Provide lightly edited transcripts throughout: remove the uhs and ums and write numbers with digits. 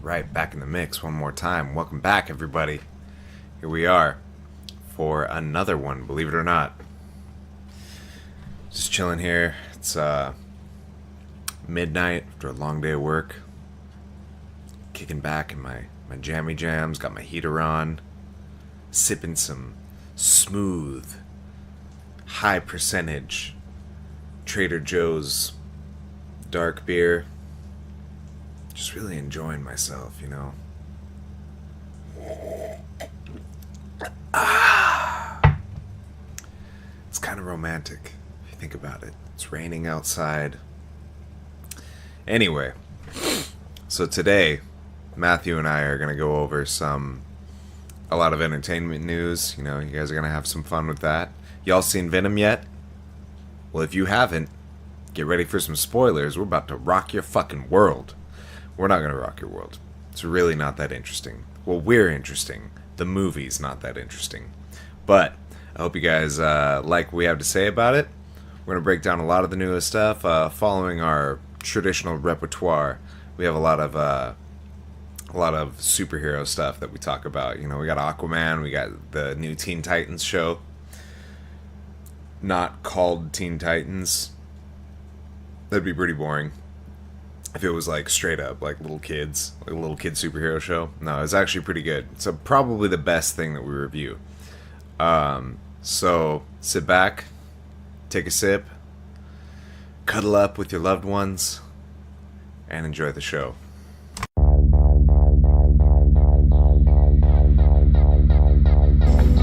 Right, back in the mix one more time. Welcome back, everybody. Here we are for another one, believe it or not. Just chilling here. It's midnight after a long day of work. Kicking back in my jammy jams, got my heater on, sipping some smooth, high percentage Trader Joe's dark beer. Just really enjoying myself, you know. It's kind of romantic if you think about it. It's raining outside. Anyway, so today, Matthew and I are going to go over a lot of entertainment news. You know, you guys are going to have some fun with that. Y'all seen Venom yet? Well, if you haven't, get ready for some spoilers. We're about to rock your fucking world. We're not going to rock your world. It's really not that interesting. Well, we're interesting. The movie's not that interesting. But I hope you guys like what we have to say about it. We're going to break down a lot of the newest stuff. Following our traditional repertoire, we have a lot of superhero stuff that we talk about. You know, we got Aquaman, we got the new Teen Titans show. Not called Teen Titans. That'd be pretty boring if it was like straight up like little kids, like a little kid superhero show. No, it's actually pretty good. It's probably the best thing that we review. So sit back, take a sip, cuddle up with your loved ones, and enjoy the show.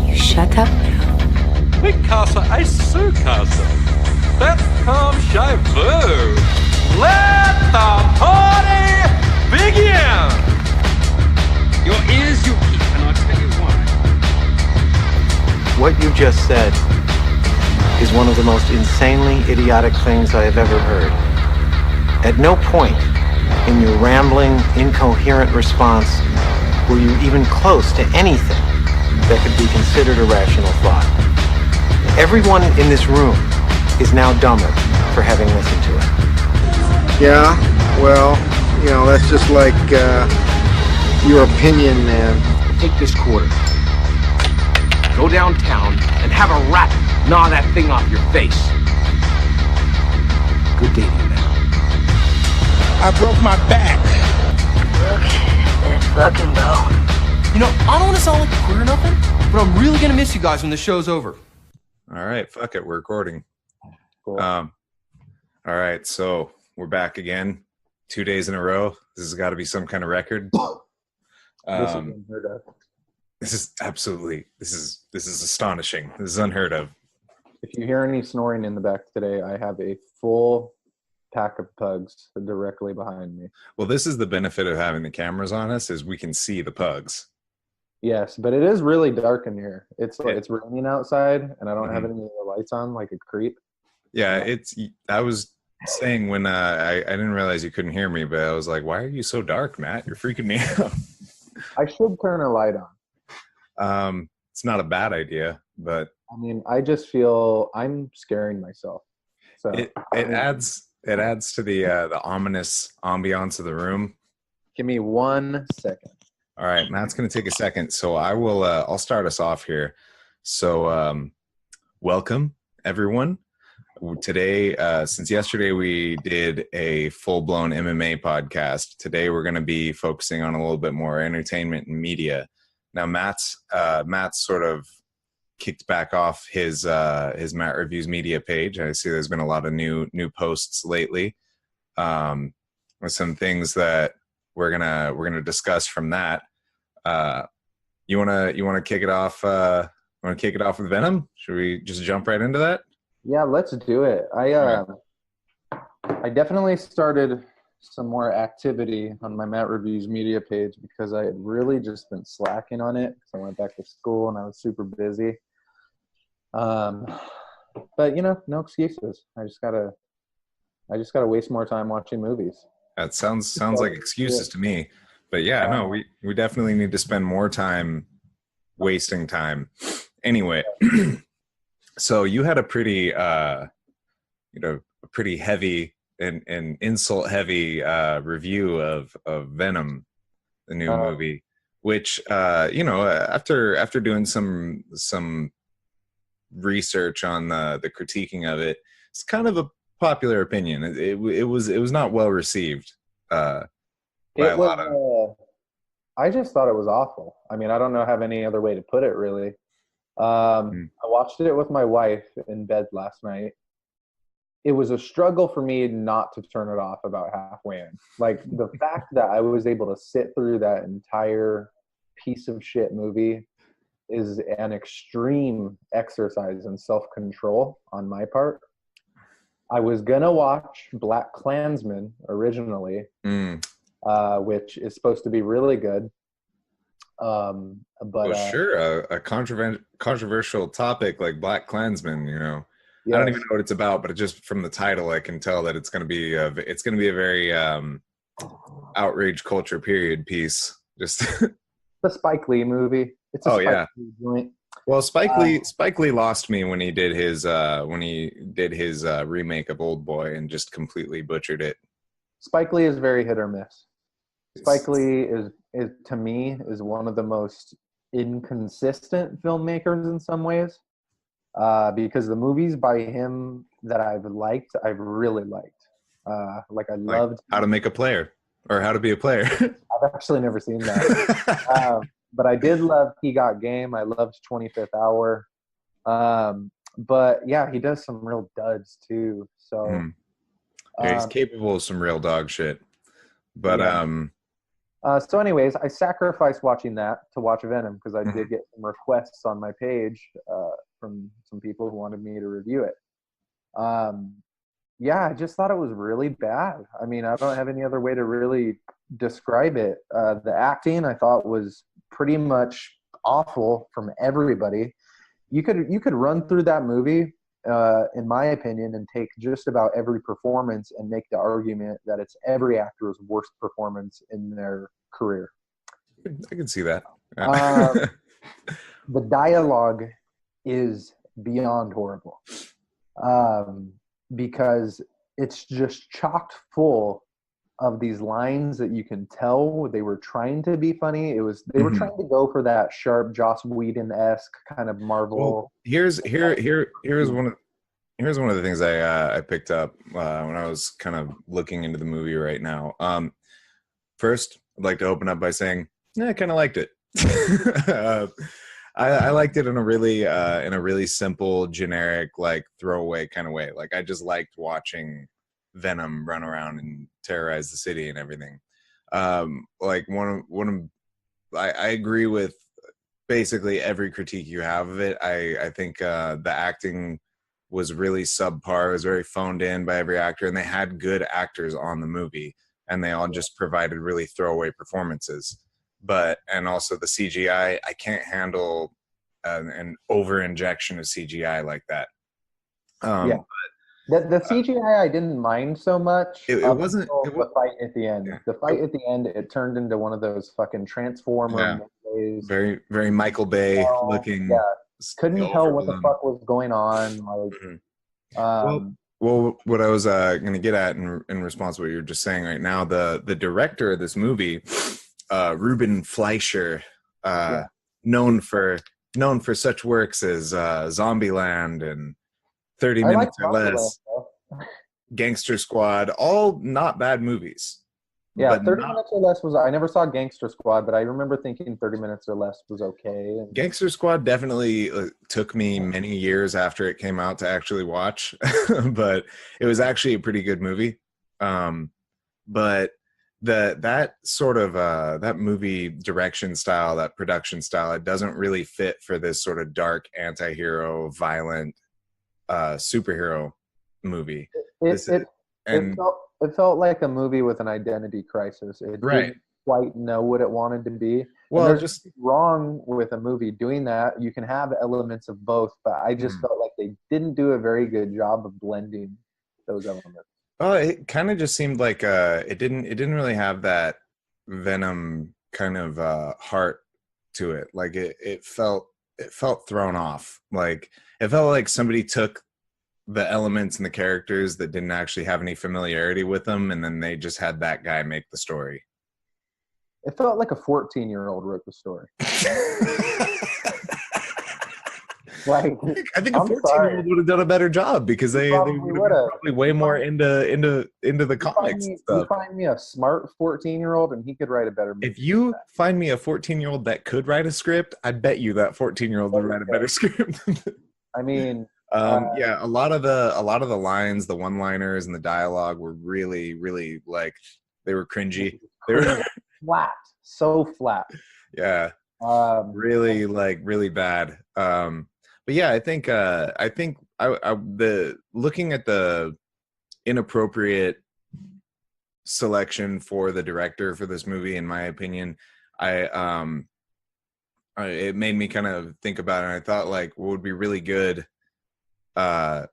You shut up now. Picasso, I sue Casa. That's come Shivu. Let the party begin! Your ears you keep, and I'll tell you why. What you just said is one of the most insanely idiotic things I have ever heard. At no point in your rambling, incoherent response were you even close to anything that could be considered a rational thought. Everyone in this room is now dumber for having listened to it. Yeah, well, you know, that's just like your opinion, man. Take this quarter. Go downtown and have a rat gnaw that thing off your face. Good day to you now. I broke my back. Look at that fucking bone. You know, I don't want to sound like a queer or nothing, but I'm really gonna miss you guys when the show's over. All right, fuck it, we're recording. Cool. All right, so we're back again, 2 days in a row. This has got to be some kind of record. This is absolutely, this is astonishing. This is unheard of. If you hear any snoring in the back today, I have a full pack of pugs directly behind me. Well, this is the benefit of having the cameras on us, is we can see the pugs. Yes, but it is really dark in here. It's raining outside, and I don't have any of the lights on like a creep. Yeah, I was saying when I didn't realize you couldn't hear me, but I was like, why are you so dark, Matt? You're freaking me out. I should turn a light on. It's not a bad idea, but I mean, I just feel I'm scaring myself. So it adds to the ominous ambiance of the room. Give me 1 second. All right, Matt's going to take a second, so I'll start us off here. So welcome everyone. Today, since yesterday we did a full-blown MMA podcast, today we're going to be focusing on a little bit more entertainment and media. Now, Matt's sort of kicked back off his Matt Reviews Media page. I see there's been a lot of new posts lately, with some things that we're gonna discuss from that. You wanna kick it off? Want to kick it off with Venom? Should we just jump right into that? Yeah, let's do it. I definitely started some more activity on my Matt Reviews Media page because I had really just been slacking on it because I went back to school and I was super busy. But you know, no excuses. I just gotta waste more time watching movies. That sounds like excuses to me. But yeah, no, we definitely need to spend more time wasting time. Anyway, so you had a pretty heavy and insult heavy review of Venom the new movie, which after doing some research on the critiquing of it, it's kind of a popular opinion. It was not well received by a lot of. I just thought it was awful. I mean, I don't have any other way to put it, really. I watched it with my wife in bed last night. It was a struggle for me not to turn it off about halfway in. Like, the fact that I was able to sit through that entire piece of shit movie is an extreme exercise in self-control on my part. I was gonna watch Black Klansman originally, which is supposed to be really good. Sure, a controversial topic like Black Klansman, Yes. I don't even know what it's about, but just from the title, I can tell that it's going to be a very outrage culture period piece. Just the Spike Lee movie. It's a Spike Lee joint. Well, Spike Lee lost me when he did his remake of Old Boy and just completely butchered it. Spike Lee is very hit or miss. Spike Lee is to me is one of the most inconsistent filmmakers in some ways, because the movies by him that I've really liked. Like I loved How to Make a Player or How to Be a Player. I've actually never seen that, but I did love He Got Game. I loved 25th Hour, but yeah, he does some real duds too. So he's capable of some real dog shit. But so anyways, I sacrificed watching that to watch Venom because I did get some requests on my page from some people who wanted me to review it. I just thought it was really bad. I mean, I don't have any other way to really describe it. The acting I thought was pretty much awful from everybody. You could run through that movie, in my opinion, and take just about every performance and make the argument that it's every actor's worst performance in their career. I can see that. The dialogue is beyond horrible, because it's just chocked full of these lines that you can tell they were trying to be funny. They were trying to go for that sharp Joss Whedon-esque kind of Marvel. Well, here's one of the things I picked up when I was kind of looking into the movie right now. First, I'd like to open up by saying, I kind of liked it. I liked it in a really simple, generic, like throwaway kind of way. Like I just liked watching Venom run around and terrorize the city and everything. Like I agree with basically every critique you have of it. I think the acting was really subpar. It was very phoned in by every actor, and they had good actors on the movie, and they all just provided really throwaway performances. And also the CGI, I can't handle an over injection of CGI like that. The CGI I didn't mind so much. It wasn't the fight at the end. Yeah. The fight at the end, it turned into one of those fucking Transformer movies. Very, very Michael Bay looking. Yeah, couldn't tell what the fuck was going on. Like, well, what I was going to get at in response to what you're just saying right now, the director of this movie, Ruben Fleischer, known for such works as Zombieland and 30 Minutes or Less, Gangster Squad, all not bad movies. Yeah, 30 Minutes or Less I never saw Gangster Squad, but I remember thinking 30 Minutes or Less was okay. Gangster Squad definitely took me many years after it came out to actually watch, but it was actually a pretty good movie. But that sort of that movie direction style, that production style, it doesn't really fit for this sort of dark anti-hero, violent superhero movie. It felt like a movie with an identity crisis. It didn't quite know what it wanted to be. Well, there's just wrong with a movie doing that. You can have elements of both, but I just felt like they didn't do a very good job of blending those elements. It kind of just seemed like it didn't really have that Venom kind of heart to it. Like it felt thrown off. Like it felt like somebody took the elements and the characters that didn't actually have any familiarity with them, and then they just had that guy make the story. It felt like a 14-year-old wrote the story. Like, I think a 14-year-old would have done a better job because they would have been probably way more into the comics and stuff. You find me a smart 14-year-old and he could write a better movie. If you find me a 14-year-old that could write a script, I bet you that 14-year-old would write a better script. I mean, yeah, a lot of the lines, the one-liners, and the dialogue were really, really like they were cringy. They were flat, so flat. Yeah, really really bad. But yeah, I think the looking at the inappropriate selection for the director for this movie, in my opinion, it made me kind of think about it. And I thought, like, what would be really good. I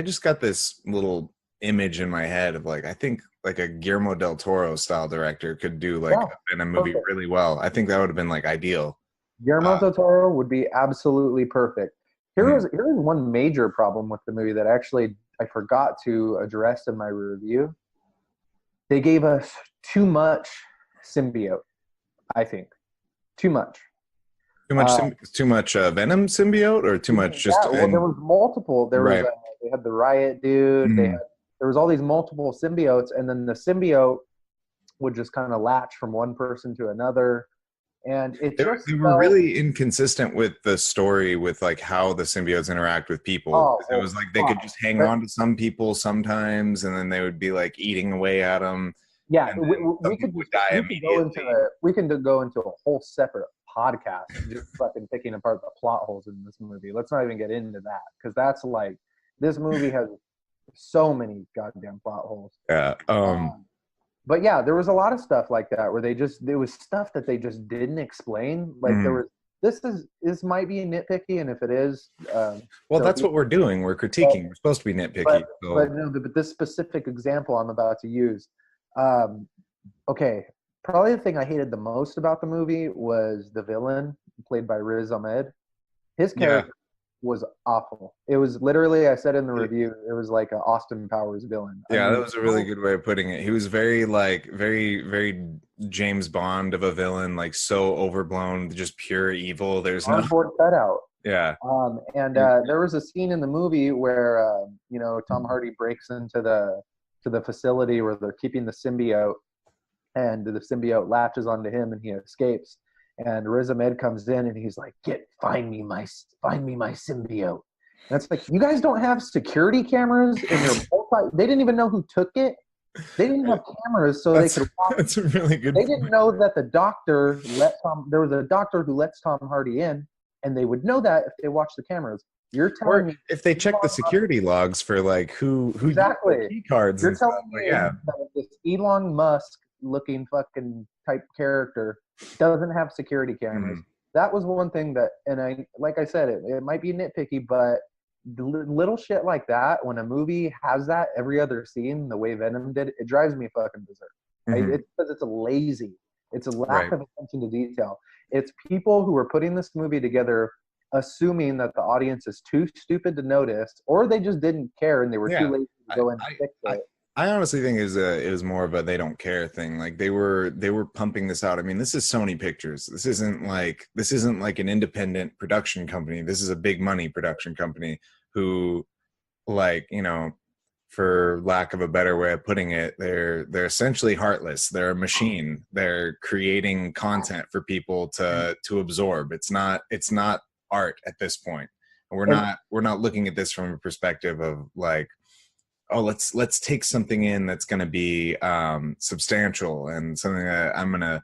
just got this little image in my head of, like, I think like a Guillermo del Toro style director could do like in a movie really well. I think that would have been like ideal. Guillermo del Toro would be absolutely perfect. Here's one major problem with the movie that actually I forgot to address in my review. They gave us too much symbiote, I think. Too much. Too much Venom symbiote, or too much just... Yeah, well, there was multiple. There was they had the Riot dude. There was all these multiple symbiotes, and then the symbiote would just kind of latch from one person to another. And they were really inconsistent with the story, with like how the symbiotes interact with people. It was like they could just hang on to some people sometimes, and then they would be like eating away at them. Yeah, we could go into a whole separate podcast just fucking picking apart the plot holes in this movie. Let's not even get into that, because that's like, this movie has so many goddamn plot holes. Yeah. But yeah, there was a lot of stuff like that where there was stuff that they just didn't explain. Like this might be nitpicky, and if it is, well, that's what we're doing. We're critiquing. We're supposed to be nitpicky. But this specific example I'm about to use, okay, probably the thing I hated the most about the movie was the villain played by Riz Ahmed. His character was awful. It was literally, I said in the review, it was like an Austin Powers villain. Yeah, that was a really good way of putting it. He was very very James Bond of a villain, like so overblown, just pure evil. There's no cutout. Yeah. There was a scene in the movie where Tom Hardy breaks into the facility where they're keeping the symbiote, and the symbiote latches onto him and he escapes. And Riz Ahmed comes in and he's like, find me my symbiote. And it's like, you guys don't have security cameras in your they didn't even know who took it. They didn't have cameras, so they could watch. That's a really good They didn't know that there was a doctor who lets Tom Hardy in, and they would know that if they watched the cameras. You're telling me if they check the security logs for like who exactly key cards. You're telling me that this Elon Musk looking fucking type character doesn't have security cameras. That was one thing that, and like I said, it might be nitpicky, but little shit like that, when a movie has that every other scene, the way Venom did, it drives me fucking berserk. It's because it's lazy. It's a lack of attention to detail. It's people who are putting this movie together assuming that the audience is too stupid to notice, or they just didn't care and they were too lazy to go and fix it. I honestly think it was more of a they don't care thing. Like they were pumping this out. I mean, this is Sony Pictures. This isn't like an independent production company. This is a big money production company who, like, for lack of a better way of putting it, they're essentially heartless. They're a machine. They're creating content for people to absorb. It's not art at this point. And we're not looking at this from a perspective of like, oh, let's take something in that's going to be substantial and something that I'm going to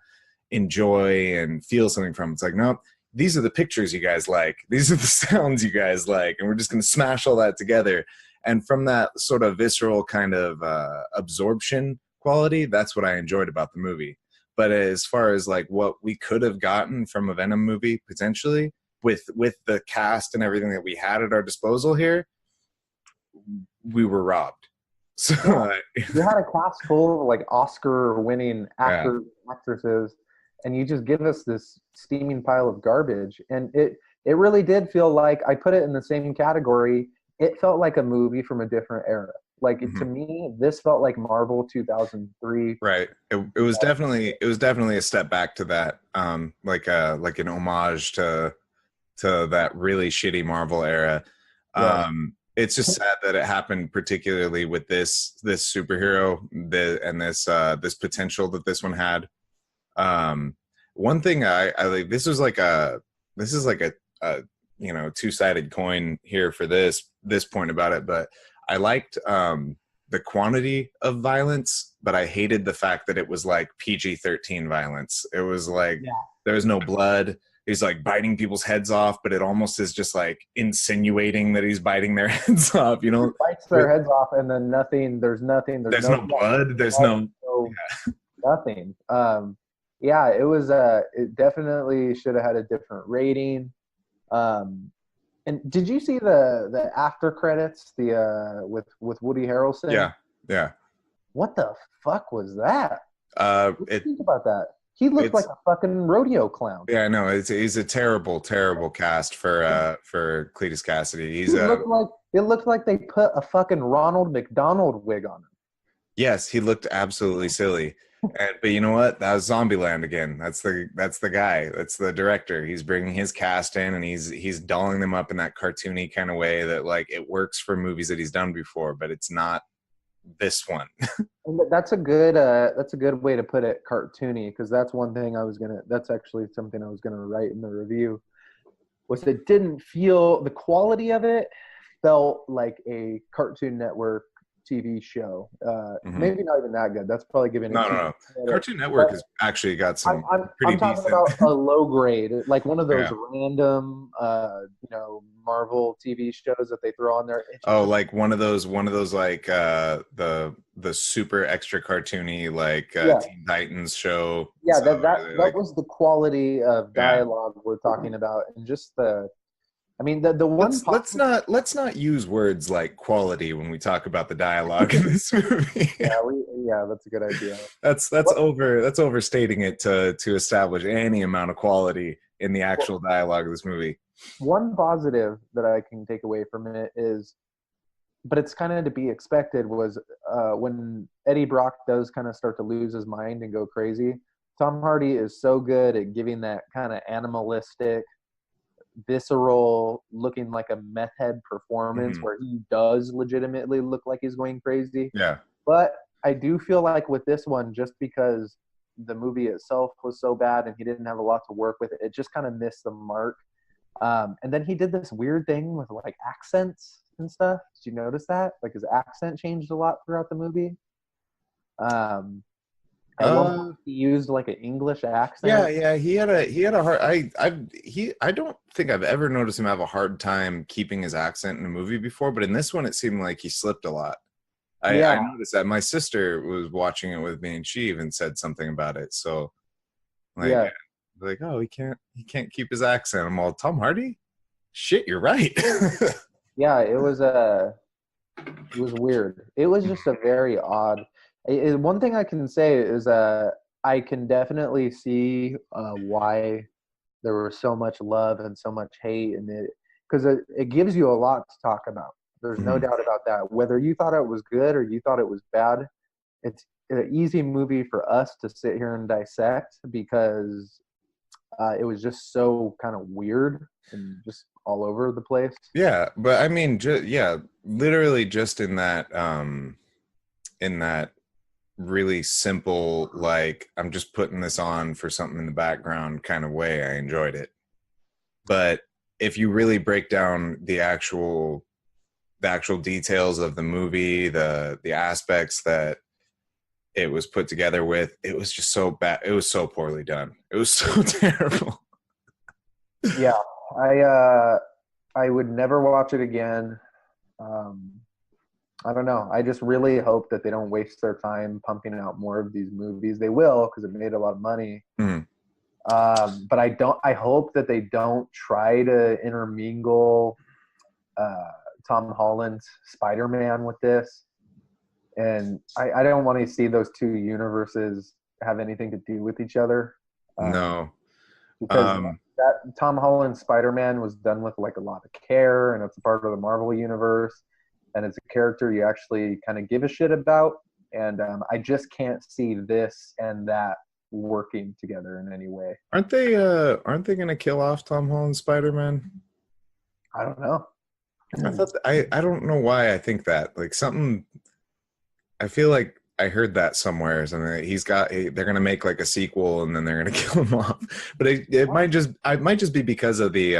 enjoy and feel something from. It's like, no, these are the pictures you guys like. These are the sounds you guys like. And we're just going to smash all that together. And from that sort of visceral kind of absorption quality, that's what I enjoyed about the movie. But as far as like what we could have gotten from a Venom movie potentially with the cast and everything that we had at our disposal here, we were robbed. So you had a cast full of like Oscar-winning actors, actresses, and you just give us this steaming pile of garbage. And it really did feel like, I put it in the same category. It felt like a movie from a different era. Like to me, this felt like Marvel 2003. Right. It was definitely a step back to that, like an homage to that really shitty Marvel era. Yeah. It's just sad that it happened, particularly with this superhero, this potential that this one had. One thing I like, this is like a two-sided coin here for this point about it, but I liked the quantity of violence, but I hated the fact that it was like PG-13 violence. It was like there was no blood. He's like biting people's heads off, but it almost is just like insinuating that he's biting their heads off, you know? Bites their heads off, and then nothing. There's nothing. There's no blood. There's no nothing. Yeah, it was. It definitely should have had a different rating. And did you see the after credits? With Woody Harrelson. Yeah. What the fuck was that? What do you think about that? He looked like a fucking rodeo clown. Yeah, I know. He's a terrible cast for Cletus Cassidy. It looked like they put a fucking Ronald McDonald wig on him. Yes, he looked absolutely silly. But you know what? That was Zombieland again. That's the guy. That's the director. He's bringing his cast in, and he's dolling them up in that cartoony kind of way that like it works for movies that he's done before, but it's not this one. That's a good way to put it, cartoony, because that's one thing that's actually something I was gonna write in the review, was it didn't feel, the quality of it felt like a Cartoon Network TV show. Maybe not even that good. That's probably giving it. No. Cartoon Network has actually got some pretty I'm talking decent. about a low grade, like one of those random, Marvel TV shows that they throw on there. Like one of those like the super extra cartoony like Teen Titans show. Yeah, that was the quality of dialogue we're talking about, and just the one. Let's not use words like quality when we talk about the dialogue in this movie. That's a good idea. That's overstating it to establish any amount of quality in the actual dialogue of this movie. One positive that I can take away from it is, but it's kind of to be expected, was when Eddie Brock does kind of start to lose his mind and go crazy. Tom Hardy is so good at giving that kind of animalistic, visceral, looking like a meth head performance where he does legitimately look like he's going crazy. Yeah. But I do feel like with this one, just because the movie itself was so bad and he didn't have a lot to work with, it just kind of missed the mark. And then he did this weird thing with like accents and stuff. Did you notice that? Like his accent changed a lot throughout the movie. At one point he used like an English accent. Yeah. He had a hard. I don't think I've ever noticed him have a hard time keeping his accent in a movie before, but in this one it seemed like he slipped a lot. I noticed that. My sister was watching it with me, and she even said something about it. So, like, oh, he can't keep his accent. I'm all, Tom Hardy? Shit, you're right. Yeah, it was weird. It was just a very odd. One thing I can say is I can definitely see why there was so much love and so much hate in it, because it gives you a lot to talk about. There's no doubt about that. Whether you thought it was good or you thought it was bad, it's an easy movie for us to sit here and dissect, because it was just so kind of weird and just all over the place. Yeah, but I mean, literally just in that really simple, like, I'm just putting this on for something in the background kind of way, I enjoyed it. But if you really break down the actual details of the movie, the aspects that it was put together with, it was just so bad. It was so poorly done. It was so terrible. Yeah, I would never watch it again. I don't know. I just really hope that they don't waste their time pumping out more of these movies. They will, because it made a lot of money. But I hope that they don't try to intermingle Tom Holland's Spider-Man with this. And I don't want to see those two universes have anything to do with each other. No. Because that Tom Holland's Spider-Man was done with like a lot of care, and it's a part of the Marvel universe. and it's a character you actually kind of give a shit about. And I just can't see this and that working together in any way. Aren't they going to kill off Tom Holland's Spider-Man? I don't know. I don't know why I think that. Like something, I feel like I heard that somewhere. Something that they're gonna make like a sequel and then they're gonna kill him off. But it might just be because of the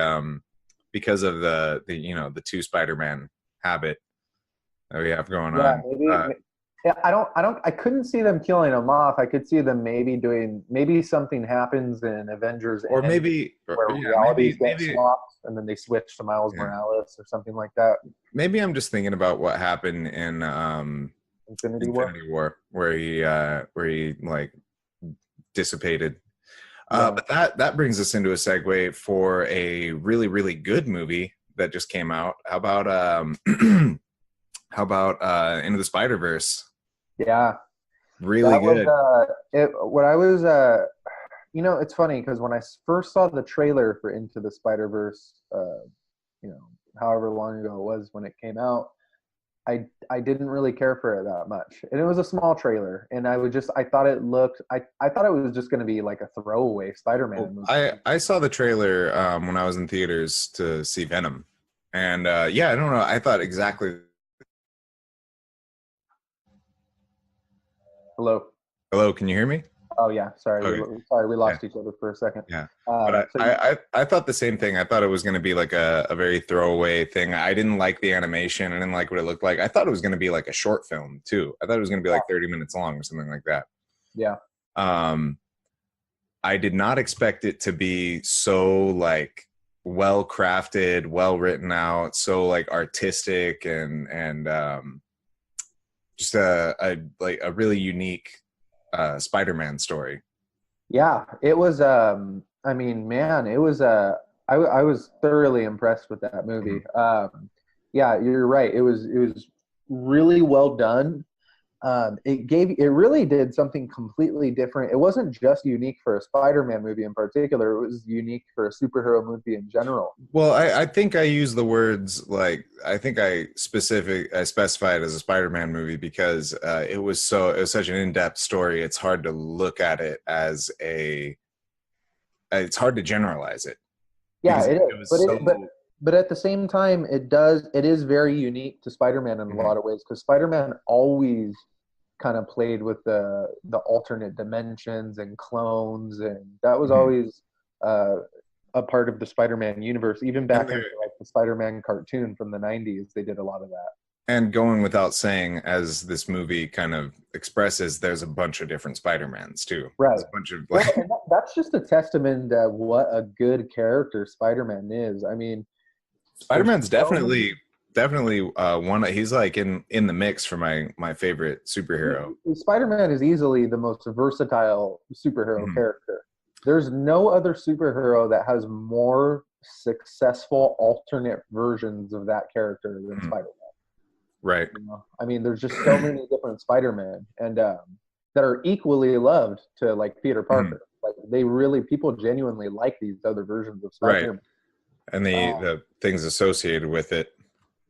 the two Spider-Man habit that we have going on. Maybe. I couldn't see them killing him off. I could see them maybe something happens in Avengers, or maybe realities get swapped and then they switch to Miles Morales or something like that. Maybe I'm just thinking about what happened in Infinity War, where he like dissipated. But that brings us into a segue for a really, really good movie that just came out. How about Into the Spider-Verse? Yeah, really good. It's funny because when I first saw the trailer for Into the Spider-Verse, however long ago it was when it came out, I didn't really care for it that much, and it was a small trailer, and I thought it was just going to be like a throwaway Spider-Man movie. I saw the trailer when I was in theaters to see Venom, and I don't know, I thought exactly. Hello, can you hear me? Oh yeah, sorry. Okay. We lost each other for a second. Yeah, but I thought the same thing. I thought it was going to be like a very throwaway thing. I didn't like the animation. I didn't like what it looked like. I thought it was going to be like a short film too. I thought it was going to be like 30 minutes long or something like that. Yeah. I did not expect it to be so like well crafted, well written out, so like artistic and just a really unique Spider-Man story. Yeah, it was. I was thoroughly impressed with that movie. Yeah, you're right. It was really well done. It really did something completely different. It wasn't just unique for a Spider-Man movie in particular. It was unique for a superhero movie in general. Well, I think I use the words like, I think I specified as a Spider-Man movie because it was such an in-depth story. It's hard to look at it as it's hard to generalize it. Yeah, it is. But at the same time, it is very unique to Spider-Man in a lot of ways, because Spider-Man always kind of played with the alternate dimensions and clones, and that was always a part of the Spider-Man universe. Even back in like the Spider-Man cartoon from the 90s, they did a lot of that. And going without saying, as this movie kind of expresses, there's a bunch of different Spider-Mans too. Right. There's a bunch of and that's just a testament to what a good character Spider-Man is. I mean, Spider-Man's definitely one. He's like in the mix for my favorite superhero. Spider-Man is easily the most versatile superhero character. There's no other superhero that has more successful alternate versions of that character than Spider-Man. Right. I mean, there's just so many different Spider-Man, and that are equally loved to like Peter Parker. Like people genuinely like these other versions of Spider-Man. Right. And the things associated with it.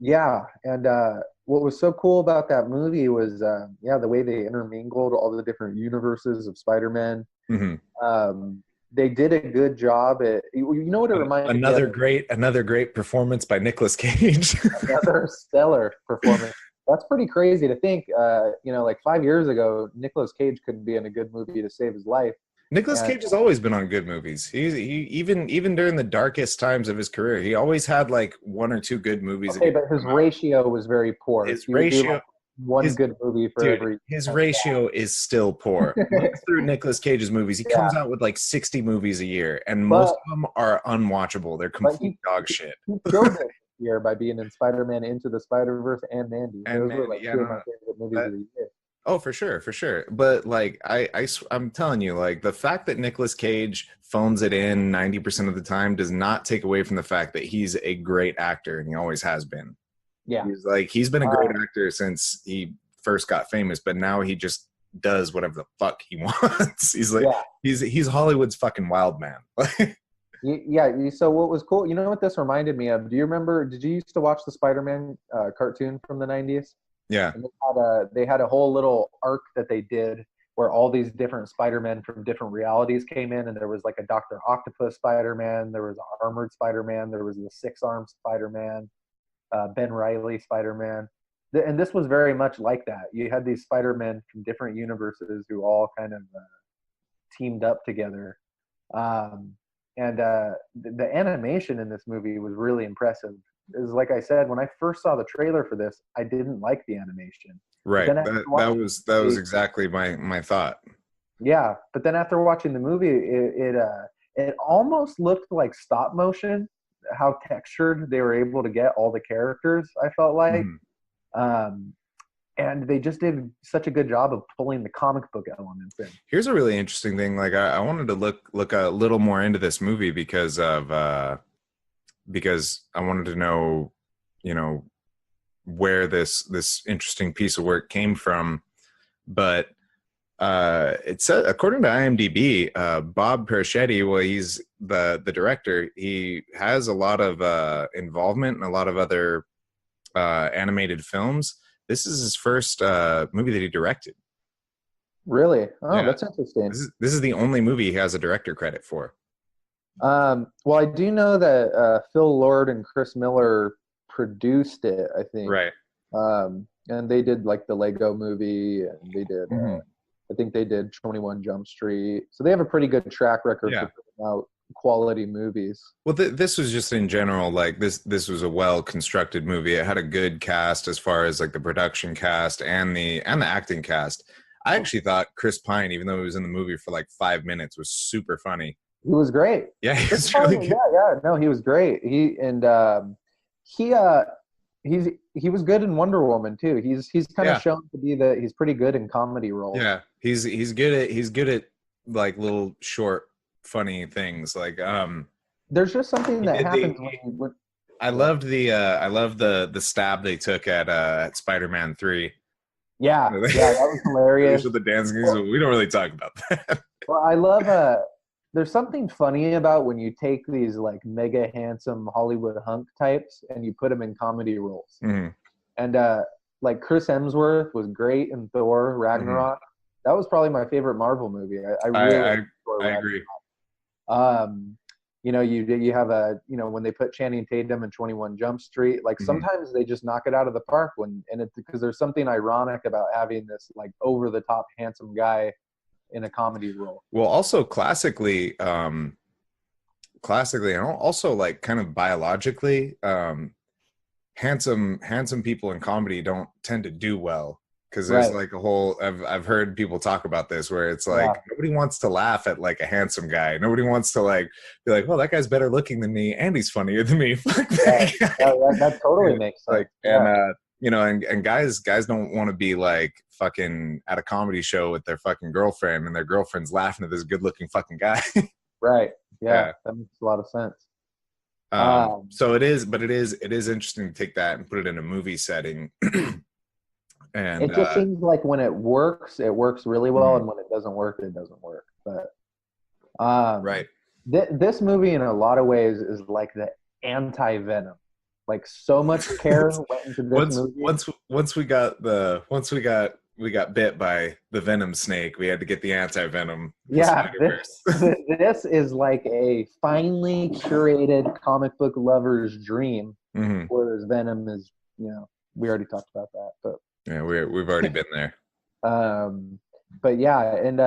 Yeah, and what was so cool about that movie was, the way they intermingled all the different universes of Spider-Man. They did a good job at. You know what it reminds me of? Another great performance by Nicolas Cage. Another stellar performance. That's pretty crazy to think. Like 5 years ago, Nicolas Cage couldn't be in a good movie to save his life. Nicolas Cage has always been on good movies. He even during the darkest times of his career, he always had like one or two good movies. Okay, but his ratio was very poor. His ratio, good movie for every. His ratio is still poor. Look through Nicolas Cage's movies. He comes out with like 60 movies a year, and most of them are unwatchable. They're complete dog shit. He killed it here by being in Spider-Man Into the Spider-Verse and Mandy. Those were like two of my favorite movies of the year. Oh, for sure. But like, I'm telling you, like the fact that Nicolas Cage phones it in 90% of the time does not take away from the fact that he's a great actor, and he always has been. Yeah, he's been a great actor since he first got famous, but now he just does whatever the fuck he wants. He's like, he's Hollywood's fucking wild man. So what was cool? You know what this reminded me of? Do you remember? Did you used to watch the Spider-Man cartoon from the 90s? Yeah. And they had a whole little arc that they did where all these different Spider-Men from different realities came in, and there was like a Dr. Octopus Spider-Man, there was an Armored Spider-Man, there was the Six-Armed Spider-Man, Ben Reilly Spider-Man. And this was very much like that. You had these Spider-Men from different universes who all kind of teamed up together. And the animation in this movie was really impressive. It was like I said, when I first saw the trailer for this, I didn't like the animation. Right. That was exactly my thought. Yeah, but then after watching the movie, it almost looked like stop motion. How textured they were able to get all the characters, I felt like. And they just did such a good job of pulling the comic book elements in. Here's a really interesting thing. Like I wanted to look a little more into this movie because I wanted to know, where this interesting piece of work came from. But it said, according to IMDb, Bob Persichetti, well, he's the director. He has a lot of involvement in a lot of other animated films. This is his first movie that he directed. Really? Oh, yeah. That's interesting. This is the only movie he has a director credit for. Well, I do know that Phil Lord and Chris Miller produced it, I think. Right. And they did like the Lego movie, and they did, I think they did 21 Jump Street. So they have a pretty good track record for putting out quality movies. Well, this was just in general, like this was a well-constructed movie. It had a good cast as far as like the production cast and the acting cast. I actually thought Chris Pine, even though he was in the movie for like 5 minutes, was super funny. He was great. Yeah, he was really good. Yeah, no, he was great. He was good in Wonder Woman too. He's kind of shown to be he's pretty good in comedy roles. Yeah, he's good at like little short funny things. Like there's just something that happens when I loved the stab they took at Spider-Man 3. Yeah, that was hilarious. With the dancing, we don't really talk about that. Well, I love there's something funny about when you take these like mega handsome Hollywood hunk types and you put them in comedy roles. And like Chris Hemsworth was great in Thor Ragnarok. That was probably my favorite Marvel movie. I agree. You have when they put Channing Tatum in 21 Jump Street, like sometimes they just knock it out of the park because there's something ironic about having this like over the top handsome guy in a comedy role. Well, also classically and also like kind of biologically, handsome people in comedy don't tend to do well. Because there's like a whole, I've heard people talk about this where it's like nobody wants to laugh at like a handsome guy. Nobody wants to like be like, well, that guy's better looking than me and he's funnier than me. Fuck that guy. That totally makes sense. Like, and guys don't want to be like fucking at a comedy show with their fucking girlfriend and their girlfriend's laughing at this good looking fucking guy. Right. Yeah. That makes a lot of sense. So it is interesting to take that and put it in a movie setting. And it just seems like when it works really well, and when it doesn't work, it doesn't work. But right, this movie in a lot of ways is like the anti-Venom. Like so much care went into this movie. Once we got bit by the Venom snake, we had to get the anti-Venom. Yeah, this is like a finely curated comic book lover's dream. Whereas Venom is, we already talked about that, but. Yeah, we've already been there. But yeah, and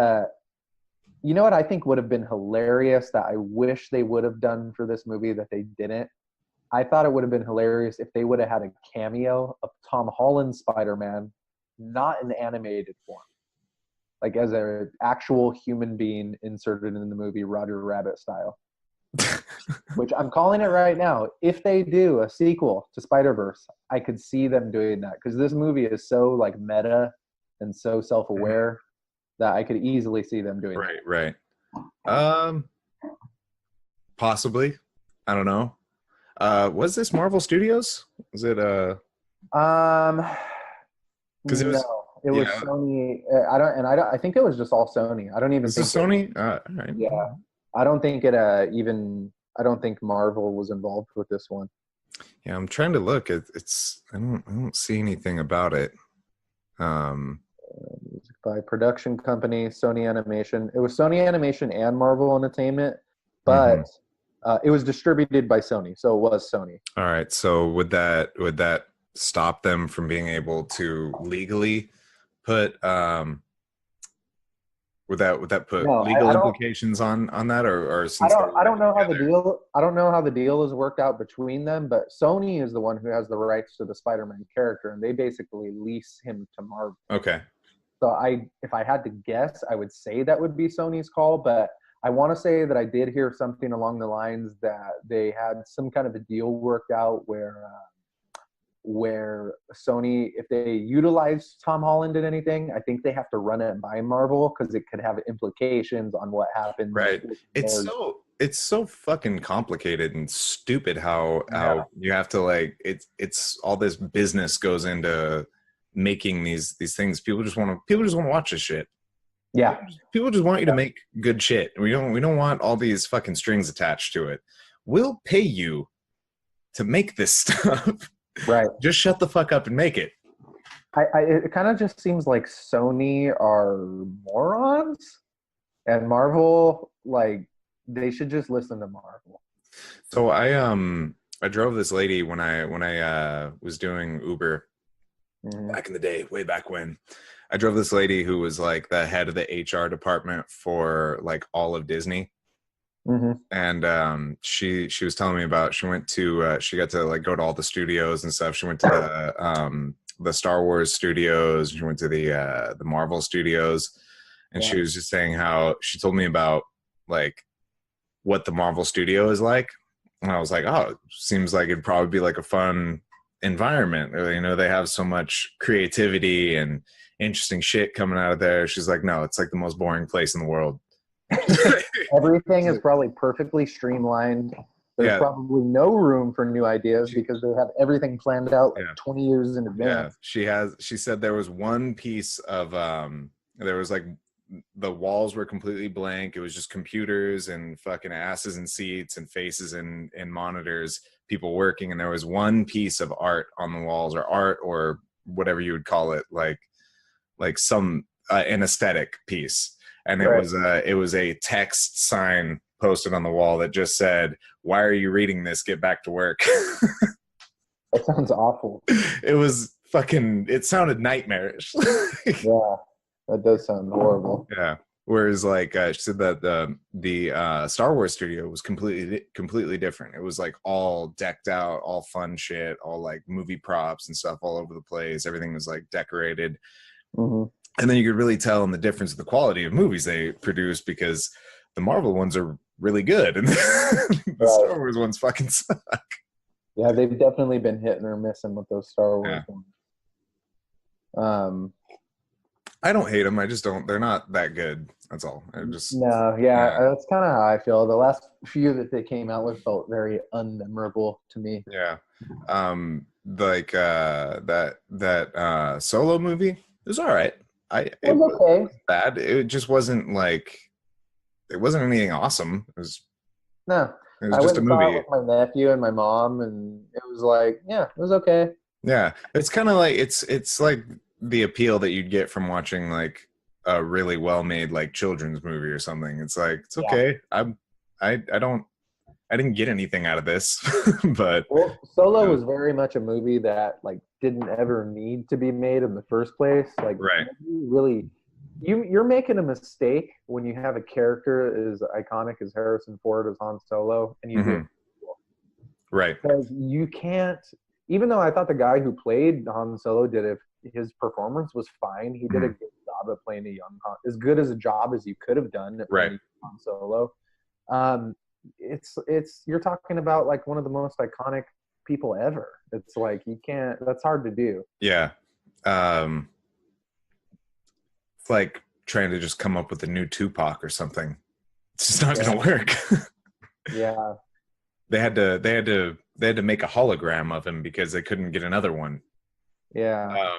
you know what I think would have been hilarious that I wish they would have done for this movie that they didn't? I thought it would have been hilarious if they would have had a cameo of Tom Holland's Spider-Man, not in animated form. Like as an actual human being inserted in the movie Roger Rabbit style. Which I'm calling it right now. If they do a sequel to Spider-Verse, I could see them doing that because this movie is so like meta and so self-aware that I could easily see them doing that. Right. Possibly. I don't know. Was this Marvel Studios? Was it because it was Sony. I think it was just all Sony. I don't even think Sony. All right. Yeah. I don't think it even I don't think Marvel was involved with this one. Yeah, I'm trying to look. It's I don't see anything about it. Music by production company Sony Animation. It was Sony Animation and Marvel Entertainment, but it was distributed by Sony, so it was Sony. All right. So would that stop them from being able to legally put would that put legal implications on that, or since I don't know how the deal is worked out between them, but Sony is the one who has the rights to the Spider-Man character, and they basically lease him to Marvel. Okay. So if I had to guess, I would say that would be Sony's call, but I want to say that I did hear something along the lines that they had some kind of a deal worked out where Sony, if they utilize Tom Holland in anything, I think they have to run it by Marvel because it could have implications on what happens. Right. It's so fucking complicated and stupid how you have to it's all this business goes into making these things. People just want to watch this shit. Yeah. People just want you to make good shit. We don't want all these fucking strings attached to it. We'll pay you to make this stuff. Right. Just shut the fuck up and make it. It kind of just seems like Sony are morons, and Marvel, they should just listen to Marvel. So I drove this lady when I was doing Uber back in the day, way back when. I drove this lady who was like the head of the HR department for like all of Disney. And she was telling me about, she went to she got to like go to all the studios and stuff. She went to the Star Wars studios. She went to the Marvel studios, and she was just saying how she told me about like what the Marvel studio is like, and I was like, oh, it seems like it'd probably be like a fun environment. You know, they have so much creativity and interesting shit coming out of there. She's like, no, it's like the most boring place in the world. Everything is probably perfectly streamlined. There's probably no room for new ideas because they have everything planned out 20 years in advance. Yeah, she said there was one piece of there was like the walls were completely blank. It was just computers and fucking asses and seats and faces and monitors, people working, and there was one piece of art on the walls, or whatever you would call it, like some an aesthetic piece. And it was a text sign posted on the wall that just said, "Why are you reading this? Get back to work." That sounds awful. It was fucking, it sounded nightmarish. Yeah, that does sound horrible. Yeah. Whereas like she said that the Star Wars studio was completely different. It was like all decked out, all fun shit, all like movie props and stuff all over the place. Everything was like decorated. And then you could really tell in the difference of the quality of movies they produce, because the Marvel ones are really good and the Star Wars ones fucking suck. Yeah, they've definitely been hitting or missing with those Star Wars ones. I don't hate them. I just don't. They're not that good. That's all. That's kind of how I feel. The last few that they came out with felt very unmemorable to me. Yeah, like that Solo movie. It was all right. It was okay. Bad. It just wasn't like, it wasn't anything awesome. It was just a movie. With my nephew and my mom, and it was like, it was okay. Yeah, it's kind of like it's like the appeal that you'd get from watching like a really well made like children's movie or something. It's like, it's okay. I didn't get anything out of this, but Solo was very much a movie that like didn't ever need to be made in the first place. Like, really, you're making a mistake when you have a character as iconic as Harrison Ford as Han Solo, and you do it. Right. Because you can't. Even though I thought the guy who played Han Solo his performance was fine. He did a good job of playing a young Han, as good as a job as you could have done at playing Han Solo. It's you're talking about like one of the most iconic people ever. It's like that's hard to do. Yeah. It's like trying to just come up with a new Tupac or something. It's just not gonna work. Yeah. They had to make a hologram of him because they couldn't get another one. Yeah.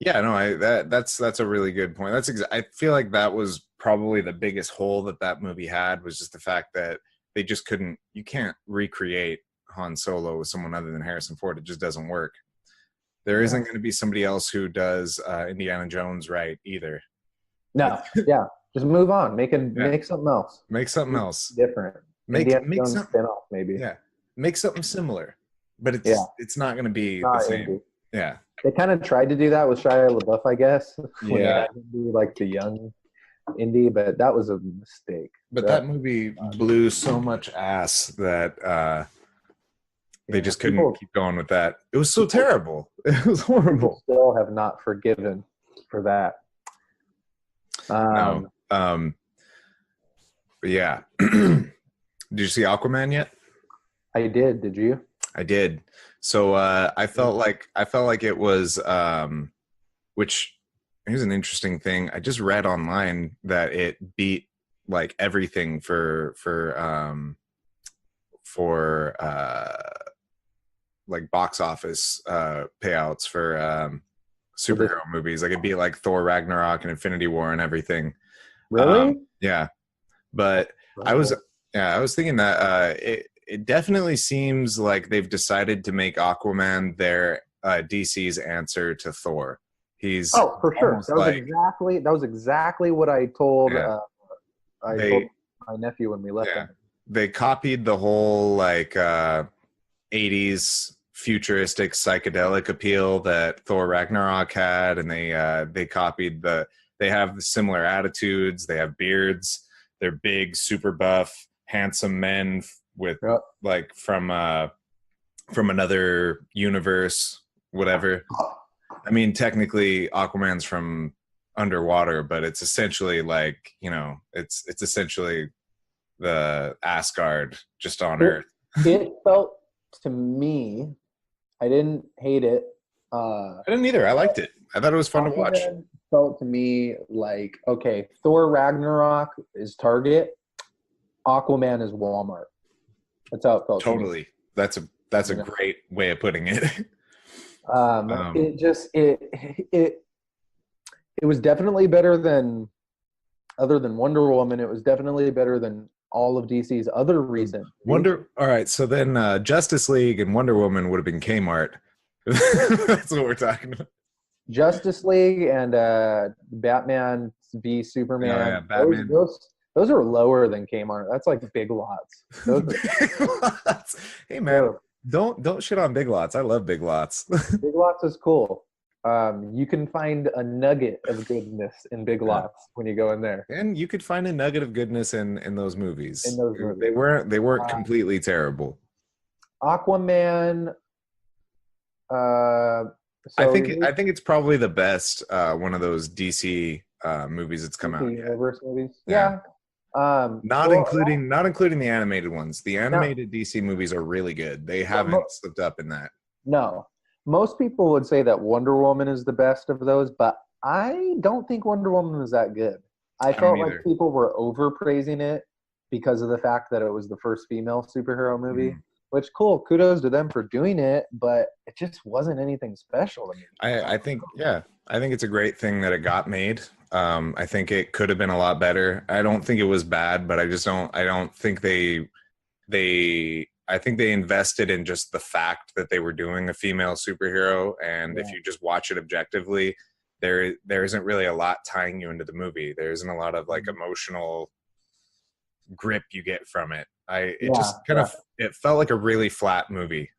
That's a really good point. I feel like that was probably the biggest hole that movie had, was just the fact that they just couldn't. You can't recreate Han Solo with someone other than Harrison Ford. It just doesn't work. There isn't going to be somebody else who does Indiana Jones right either. No, yeah, just move on. Make something else. Make something else different. Make Jones something spin-off, maybe. Yeah, make something similar, but it's not going to be Not the same. Indy. Yeah, They kind of tried to do that with Shia LaBeouf, I guess. When they Yeah. had him be like the young Indy, but that was a mistake. but that movie blew so much ass that they just couldn't keep going with that. It was so terrible. It was horrible. Still have not forgiven for that. No. But yeah. Did you see Aquaman yet? I did. Did you? I did. So I felt like it was which here's an interesting thing. I just read online that it beat like everything for like box office payouts for superhero movies. Like it beat like Thor Ragnarok and Infinity War and everything. Really? Yeah. But I was thinking that it definitely seems like they've decided to make Aquaman their DC's answer to Thor. He's for sure. That was exactly what I told. Yeah. Told my nephew when we left. Yeah. They copied the whole like 80s futuristic psychedelic appeal that Thor Ragnarok had, and they copied they have similar attitudes. They have beards. They're big, super buff, handsome men with like from another universe, whatever. I mean, technically Aquaman's from underwater, but it's essentially like, it's essentially the Asgard just on Earth. It felt to me, I didn't hate it. I didn't either. I liked it. I thought it was fun to watch. Felt to me like, okay, Thor Ragnarok is Target, Aquaman is Walmart. That's how it felt. Totally. That's a great way of putting it. It was definitely better than, other than Wonder Woman, it was definitely better than all of DC's other recent. All right, so then Justice League and Wonder Woman would have been Kmart. That's what we're talking about. Justice League and Batman v Superman. Oh, yeah, Batman. Those are lower than Kmart. That's like Big Lots. Big Lots. Hey man, don't shit on Big Lots. I love Big Lots. Big Lots is cool. You can find a nugget of goodness in Big Lots when you go in there. And you could find a nugget of goodness in those movies. In those movies. They weren't completely terrible. Aquaman. I think it's probably the best one of those DC movies that's come out. Universe movies. Yeah. Not including the animated ones. The animated DC movies are really good. They haven't slipped up in that. No. Most people would say that Wonder Woman is the best of those, but I don't think Wonder Woman was that good. I felt like people were overpraising it because of the fact that it was the first female superhero movie. Which, cool, kudos to them for doing it, but it just wasn't anything special to me. I think it's a great thing that it got made. I think it could have been a lot better. I don't think it was bad, but I don't think I think they invested in just the fact that they were doing a female superhero, and if you just watch it objectively, there isn't really a lot tying you into the movie. There isn't a lot of like emotional grip you get from it. It felt like a really flat movie.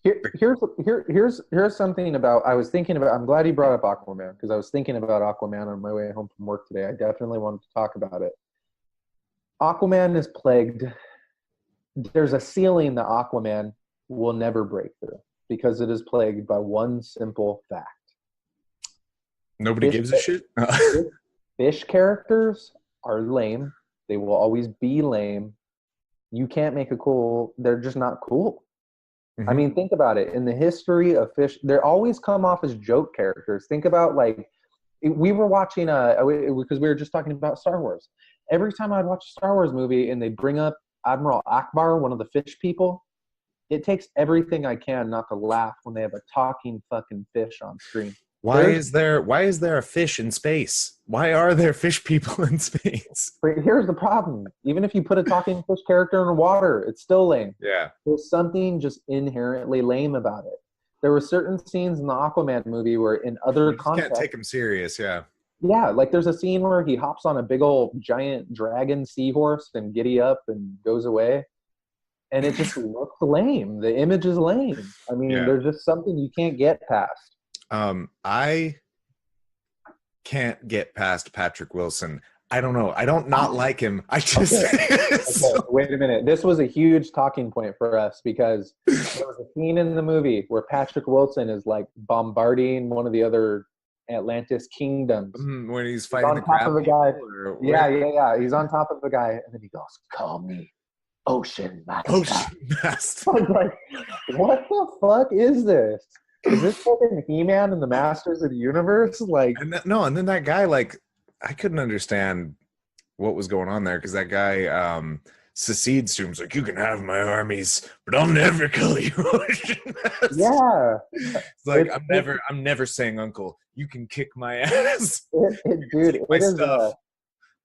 Here's something about, I'm glad you brought up Aquaman, because I was thinking about Aquaman on my way home from work today. I definitely wanted to talk about it. Aquaman is plagued. There's a ceiling that Aquaman will never break through because it is plagued by one simple fact. Nobody gives a shit. Fish characters are lame. They will always be lame. You can't make they're just not cool. I mean, think about it. In the history of fish, they always come off as joke characters. Think about we were watching because we were just talking about Star Wars. Every time I'd watch a Star Wars movie and they bring up Admiral Akbar, one of the fish people, it takes everything I can not to laugh when they have a talking fucking fish on screen. Why is there a fish in space? Why are there fish people in space? But here's the problem. Even if you put a talking fish character in the water, it's still lame. Yeah. There's something just inherently lame about it. There were certain scenes in the Aquaman movie where in other You just can't contexts, take him serious. Yeah. yeah, like there's a scene where he hops on a big old giant dragon seahorse and giddy up and goes away. And it just looks lame. The image is lame. I mean, Yeah. there's just something you can't get past. I can't get past Patrick Wilson. I don't know. I don't not like him. I just Okay, wait a minute. This was a huge talking point for us because there was a scene in the movie where Patrick Wilson is like bombarding one of the other Atlantis kingdoms. when he's He's fighting on the top crab of a guy. people, or Yeah. He's on top of the guy, and then he goes, "Call me Ocean Master." Ocean Master. I was like, what the fuck is this? Is this fucking He-Man and the Masters of the Universe? Like, And then that guy, like, I couldn't understand what was going on there because that guy secedes to him. He's like, you can have my armies, but I'll never call you Ocean Master. yeah. It's like, I'm never saying uncle. You can kick my ass. Dude, Take my it is. stuff.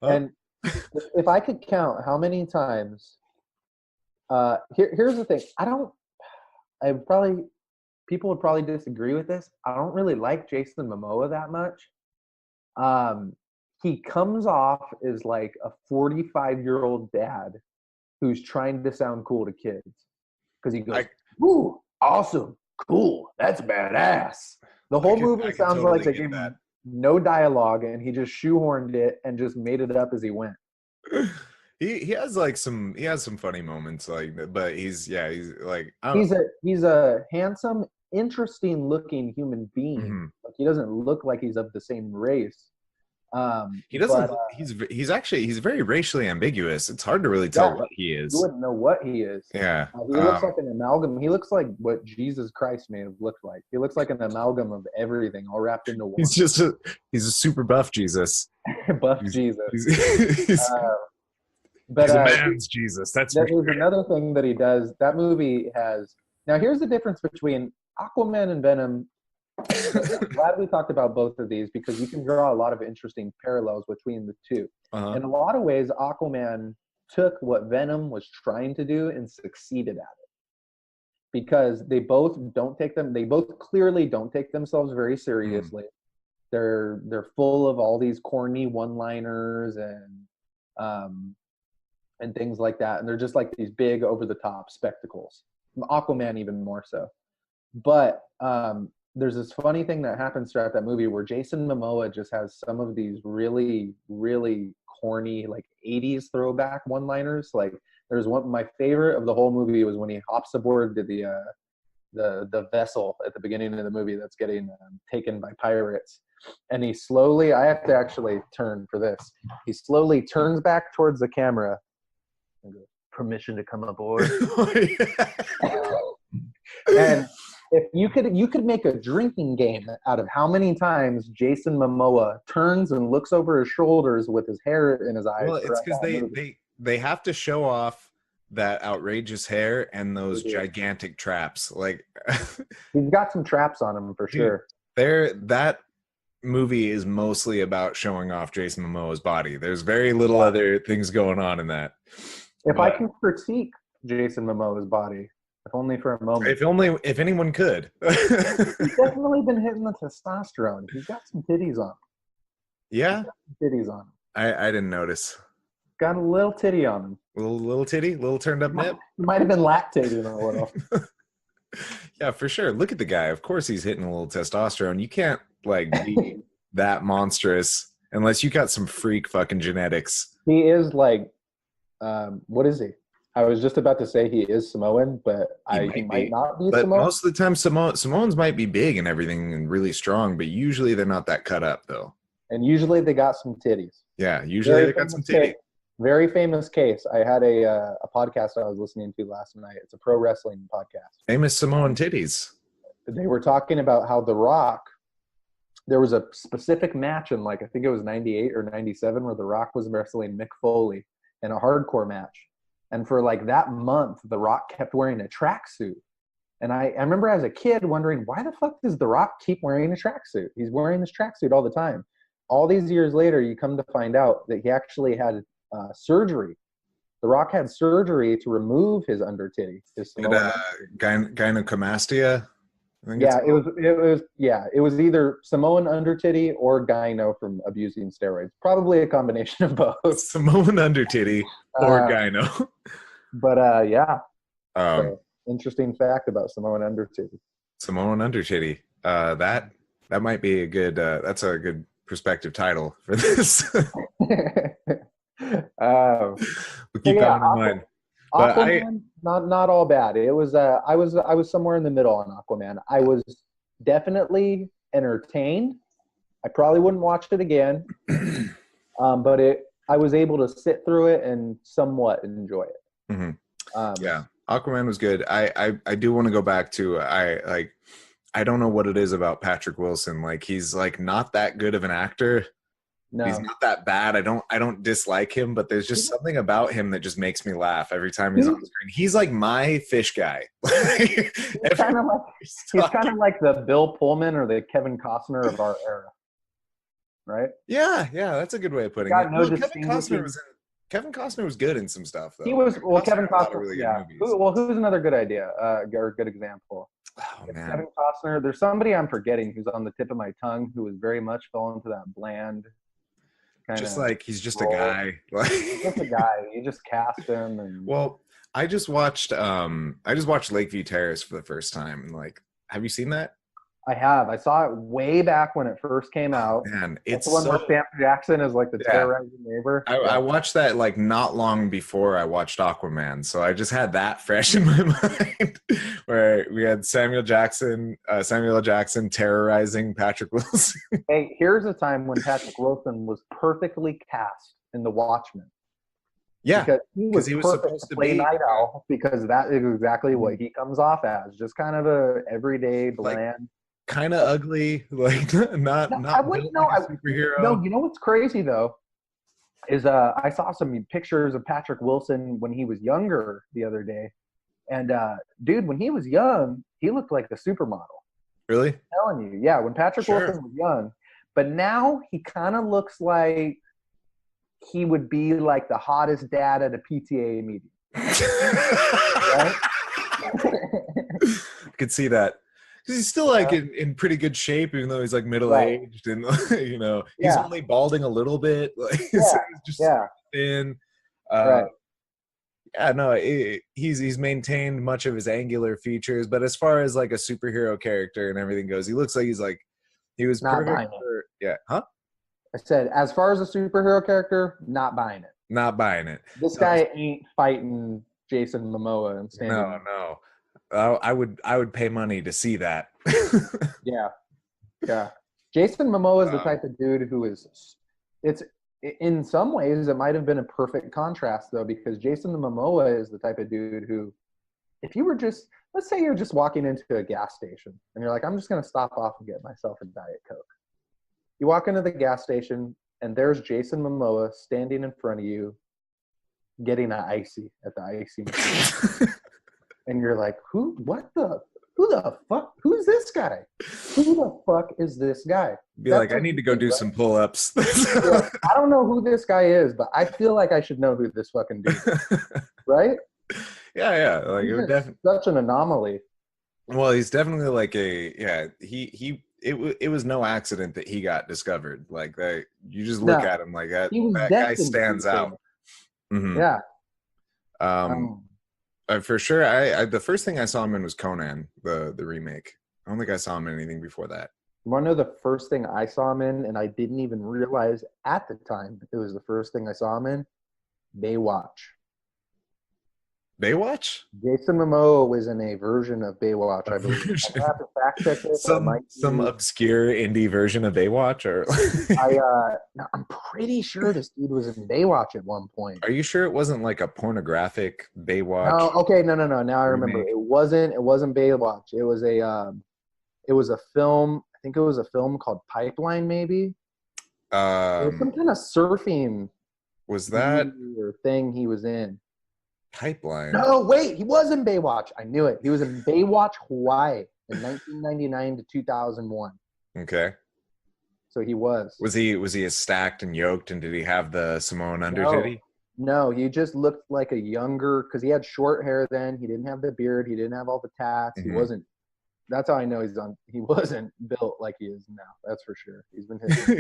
And if I could count how many times, here's the thing. People would probably disagree with this. I don't really like Jason Momoa that much. He comes off as like a 45-year-old dad who's trying to sound cool to kids. Because he goes, ooh, awesome, cool, that's badass. The whole movie sounds totally like they gave him no dialogue and he just shoehorned it and just made it up as he went. He has like some funny moments, like, but he's like, he's a handsome, interesting looking human being. Mm-hmm. Like, he doesn't look like he's of the same race. He doesn't. He's very racially ambiguous. It's hard to really tell what he is. You wouldn't know what he is. Yeah, he looks like an amalgam. He looks like what Jesus Christ may have looked like. He looks like an amalgam of everything, all wrapped into one. He's a super buff Jesus. Jesus. He's a man's Jesus. That's there's another thing that he does. That movie has. Now here's the difference between Aquaman and Venom. I'm glad we talked about both of these because you can draw a lot of interesting parallels between the two. In a lot of ways, Aquaman took what Venom was trying to do and succeeded at it. Because they both clearly don't take themselves very seriously. They're full of all these corny one-liners and things like that. And they're just like these big over-the-top spectacles. Aquaman even more so. But there's this funny thing that happens throughout that movie where Jason Momoa just has some of these really, really corny, like 80s throwback one-liners. Like there's one, my favorite of the whole movie was when he hops aboard to the vessel at the beginning of the movie that's getting taken by pirates. And he slowly, I have to actually turn for this. He slowly turns back towards the camera and goes, "Permission to come aboard." And if you could make a drinking game out of how many times Jason Momoa turns and looks over his shoulders with his hair in his eyes. Well, it's because they have to show off that outrageous hair and those gigantic traps. Like he's got some traps on him for sure. That movie is mostly about showing off Jason Momoa's body. There's very little other things going on in that. I can critique Jason Momoa's body, if only for a moment. If anyone could. He's definitely been hitting the testosterone. He's got some titties on him. Yeah? Titties on him. I didn't notice. Got a little titty on him. Little titty? Little turned up nip? He might have been lactating a little. Yeah, for sure. Look at the guy. Of course he's hitting a little testosterone. You can't, like, be that monstrous unless you got some freak fucking genetics. He is, like, what is he? I was just about to say he is Samoan, but he might not be Samoan. Most of the time, Samoans might be big and everything and really strong, but usually they're not that cut up, though. And usually they got some titties. Yeah, usually they got some titties. Very famous case. I had a podcast I was listening to last night. It's a pro wrestling podcast. Famous Samoan titties. They were talking about how The Rock, there was a specific match in, like, I think it was 98 or 97 where The Rock was wrestling Mick Foley in a hardcore match. And for like that month, The Rock kept wearing a tracksuit. And I remember as a kid wondering, why the fuck does The Rock keep wearing a tracksuit? He's wearing this tracksuit all the time. all these years later, you come to find out that he actually had surgery. The Rock had surgery to remove his under titty. His Samoan gynecomastia. I think yeah, it was either Samoan under titty or gyno from abusing steroids. Probably a combination of both. Samoan under titty or gyno. But yeah. So, interesting fact about Samoan under titty. Samoan under titty. That might be a good. That's a good prospective title for this. We'll keep that in mind. But Aquaman, not all bad. It was I was somewhere in the middle on Aquaman. I was definitely entertained. I probably wouldn't watch it again, but I was able to sit through it and somewhat enjoy it. Mm-hmm. Yeah, Aquaman was good. I do want to go back to I don't know what it is about Patrick Wilson. Like, he's like not that good of an actor. No. He's not that bad. I don't dislike him, but there's just something about him that just makes me laugh every time he's on the screen. He's like my fish guy. He's kind of like the Bill Pullman or the Kevin Costner of our era, right? Yeah, that's a good way of putting it. No, Kevin Costner was good in some stuff, though. He was Kevin Costner. Really yeah. Who's another good idea or good example? Oh, man. Kevin Costner. There's somebody I'm forgetting who's on the tip of my tongue who was very much fell into that bland. Just like he's just a guy. Just a guy. You just cast him. And well, I just watched Lakeview Terrace for the first time. And like, have you seen that? I have. I saw it way back when it first came out. Man, it's the one where Sam Jackson is like the terrorizing neighbor. I watched that like not long before I watched Aquaman, so I just had that fresh in my mind. Where we had Samuel L. Jackson terrorizing Patrick Wilson. Hey, here's a time when Patrick Wilson was perfectly cast in The Watchmen. Yeah, because he was supposed to play Night Owl, because that is exactly what he comes off as, just kind of a everyday bland. Kind of ugly, like not I wouldn't know. Like a superhero. No, you know what's crazy though is I saw some pictures of Patrick Wilson when he was younger the other day, and dude, when he was young, he looked like a supermodel. Really? I'm telling you, yeah. When Patrick Wilson was young, but now he kind of looks like he would be like the hottest dad at a PTA meeting. Right? I could see that. Because he's still like in pretty good shape, even though he's like middle aged, and you know he's only balding a little bit. Like he's just thin. Right. Yeah, no, he's maintained much of his angular features, but as far as like a superhero character and everything goes, he looks like he was not perfect buying for, yeah, huh? I said, as far as a superhero character, not buying it. Not buying it. This guy ain't fighting Jason Momoa and standing. No. I would pay money to see that. Yeah. Jason Momoa is the type of dude who is. It's in some ways it might have been a perfect contrast though, because Jason Momoa is the type of dude who, if you were just, let's say you're just walking into a gas station and you're like, I'm just gonna stop off and get myself a Diet Coke. You walk into the gas station and there's Jason Momoa standing in front of you, getting an icy at the icy machine. And you're like, who the fuck? Who's this guy? Who the fuck is this guy? Be like, I need to go do some pull-ups. Yeah, I don't know who this guy is, but I feel like I should know who this fucking dude is. Right? Yeah. Like, it would definitely such an anomaly. Well, he's definitely like it was no accident that he got discovered. Like that, you just look at him like that guy stands out. Mm-hmm. Yeah. For sure. I the first thing I saw him in was Conan, the remake. I don't think I saw him in anything before that. You want to know the first thing I saw him in, and I didn't even realize at the time it was the first thing I saw him in? Baywatch. Baywatch? Jason Momoa was in a version of Baywatch, I believe. I have to fact check this. Some obscure indie version of Baywatch, or I'm pretty sure this dude was in Baywatch at one point. Are you sure it wasn't like a pornographic Baywatch? No, okay, no. Now I remember. It wasn't Baywatch. It was a film. I think it was a film called Pipeline, maybe. It was some kind of surfing. Was that thing he was in? Pipeline. No, wait, he was in Baywatch. I knew it. He was in Baywatch Hawaii in 1999 to 2001. Okay. So he was. Was he as stacked and yoked, and did he have the Samoan under titty? No, he just looked like a younger, because he had short hair then. He didn't have the beard. He didn't have all the tats. He wasn't. That's how I know he wasn't built like he is now. That's for sure. He's been hit.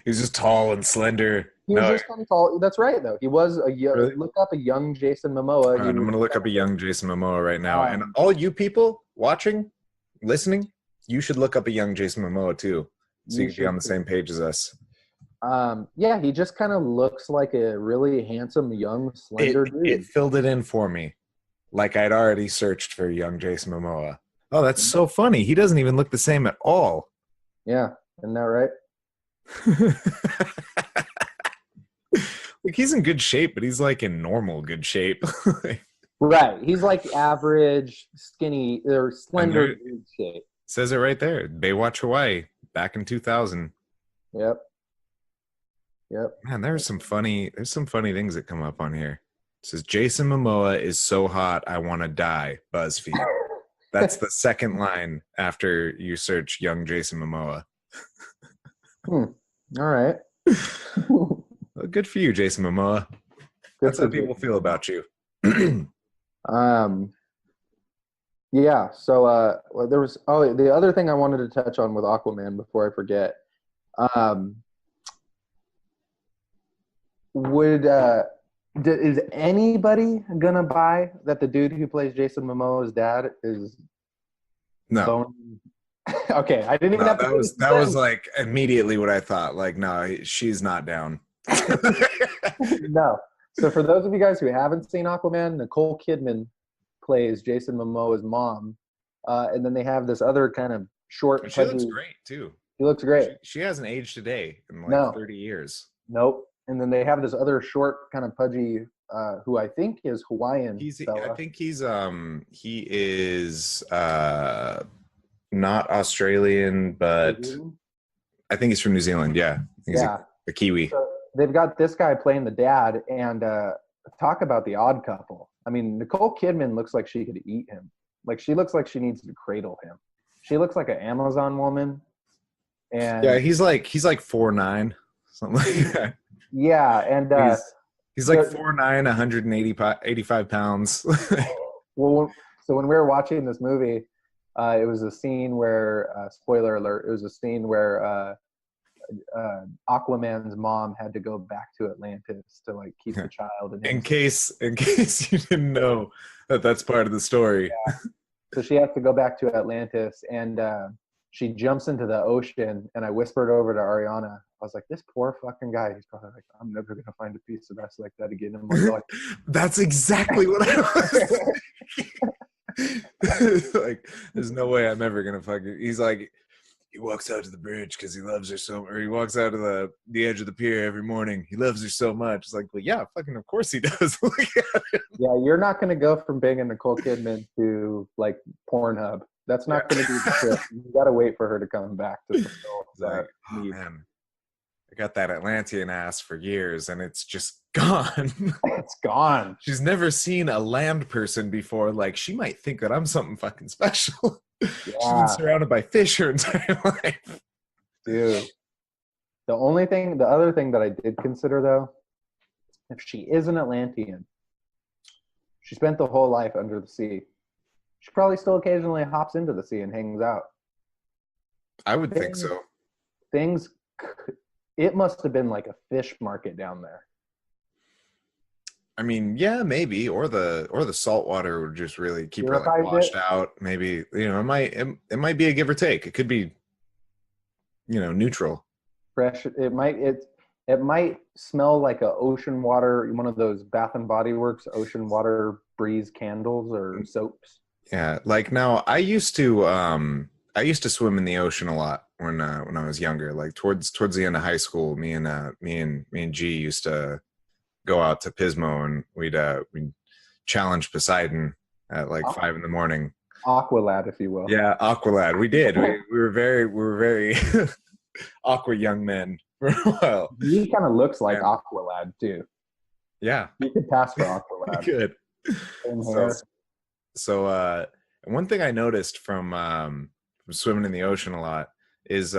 he's just tall and slender. He was just kind of tall. That's right, though. He was a young. Really? Look up a young Jason Momoa. Right, I'm going to look up a young Jason Momoa right now. And all you people watching, listening, you should look up a young Jason Momoa too, so you can be on the same page as us. Yeah, he just kind of looks like a really handsome, young, slender dude. It filled it in for me, like I'd already searched for young Jason Momoa. Oh, that's so funny. He doesn't even look the same at all. Yeah, isn't that right? Like, he's in good shape, but he's like in normal good shape. Right. He's like average, skinny, or slender dude shape. Says it right there. Baywatch Hawaii, back in 2000. Yep. Man, there's some funny things that come up on here. It says Jason Momoa is so hot I want to die. BuzzFeed. That's the second line after you search young Jason Momoa. All right. Well, good for you, Jason Momoa. That's how people feel about you. Yeah. So there was the other thing I wanted to touch on with Aquaman before I forget. Is anybody gonna buy that the dude who plays Jason Momoa's dad is no? Okay, I didn't even have to. That was like immediately what I thought. Like, no, she's not down. No. So for those of you guys who haven't seen Aquaman, Nicole Kidman plays Jason Momoa's mom, and then they have this other kind of short. She looks great too. She looks great. She hasn't aged a day in like 30 years. Nope. And then they have this other short, kind of pudgy, who I think is Hawaiian. I think he is not Australian, but I think he's from New Zealand. Yeah, he's a Kiwi. So they've got this guy playing the dad, and talk about the odd couple. I mean, Nicole Kidman looks like she could eat him. Like, she looks like she needs to cradle him. She looks like an Amazon woman. And yeah, he's like 4'9", something like that. Yeah, and he's like 4'9", 185 pounds. Well, so when we were watching this movie, it was a scene where spoiler alert. It was a scene where Aquaman's mom had to go back to Atlantis to like keep the child. In case you didn't know that's part of the story. Yeah. So she has to go back to Atlantis, and she jumps into the ocean. And I whispered over to Ariana. I was like, this poor fucking guy. He's probably like, I'm never going to find a piece of ass like that again. And I'm like, that's exactly what I was like, there's no way I'm ever going to fucking... He's like, he walks out to the bridge because he loves her so... Or he walks out to the edge of the pier every morning. He loves her so much. It's like, well, yeah, fucking of course he does. Look at him. Yeah, you're not going to go from banging Nicole Kidman to, like, Pornhub. That's not going to be the trick. You got to wait for her to come back to fulfill that need. Man. I got that Atlantean ass for years, and it's just gone. It's gone. She's never seen a land person before. Like, she might think that I'm something fucking special. Yeah. She's been surrounded by fish her entire life. Dude. The other thing that I did consider, though, if she is an Atlantean, she spent the whole life under the sea. She probably still occasionally hops into the sea and hangs out. I would think so. It must have been like a fish market down there. I mean, yeah, maybe, or the salt water would just really keep her like washed out. Maybe, it might be a give or take. It could be, neutral. Fresh. It might smell like a ocean water, one of those Bath and Body Works ocean water breeze candles or soaps. Yeah, like now I used to swim in the ocean a lot when I was younger. Like towards the end of high school, me and G used to go out to Pismo, and we'd challenge Poseidon at like 5 a.m. Aqualad, if you will. Yeah, Aqualad. We did. we were very aqua young men for a while. He kind of looks like Aqualad too. Yeah, you could pass for Aqualad. Good. So one thing I noticed from swimming in the ocean a lot is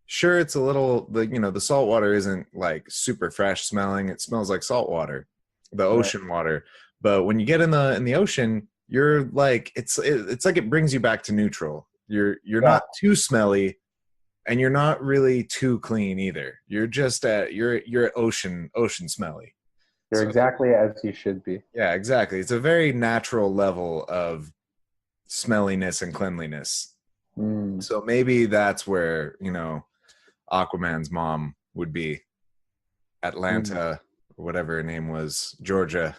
sure, it's a little, the salt water isn't like super fresh smelling. It smells like salt water, the ocean water. But when you get in the ocean, you're like, it's like it brings you back to neutral. You're not too smelly, and you're not really too clean either. You're just you're at ocean smelly. You're exactly as you should be. Yeah, exactly. It's a very natural level of smelliness and cleanliness. So maybe that's where, Aquaman's mom would be. Atlanta, or whatever her name was, Georgia.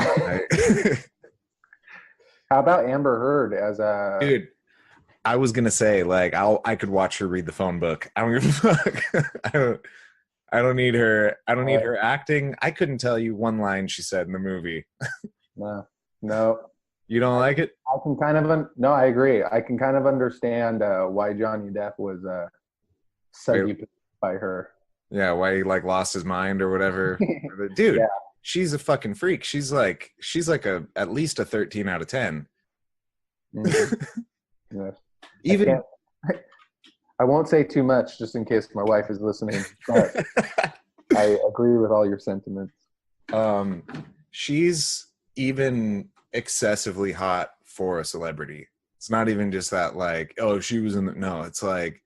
Right? How about Amber Heard as a dude? I was gonna say, like, I could watch her read the phone book. I don't give a fuck. I don't need her. I don't need her acting. I couldn't tell you one line she said in the movie. No. You don't like it? I can kind of no. I agree. I can kind of understand why Johnny Depp was seduced by her. Yeah, why he like lost his mind or whatever. Dude, she's a fucking freak. She's like at least a 13 out of 10. Yes. Even I won't say too much just in case my wife is listening, but I agree with all your sentiments. She's even excessively hot for a celebrity. It's not even just that, like, oh, she was in the, no, it's like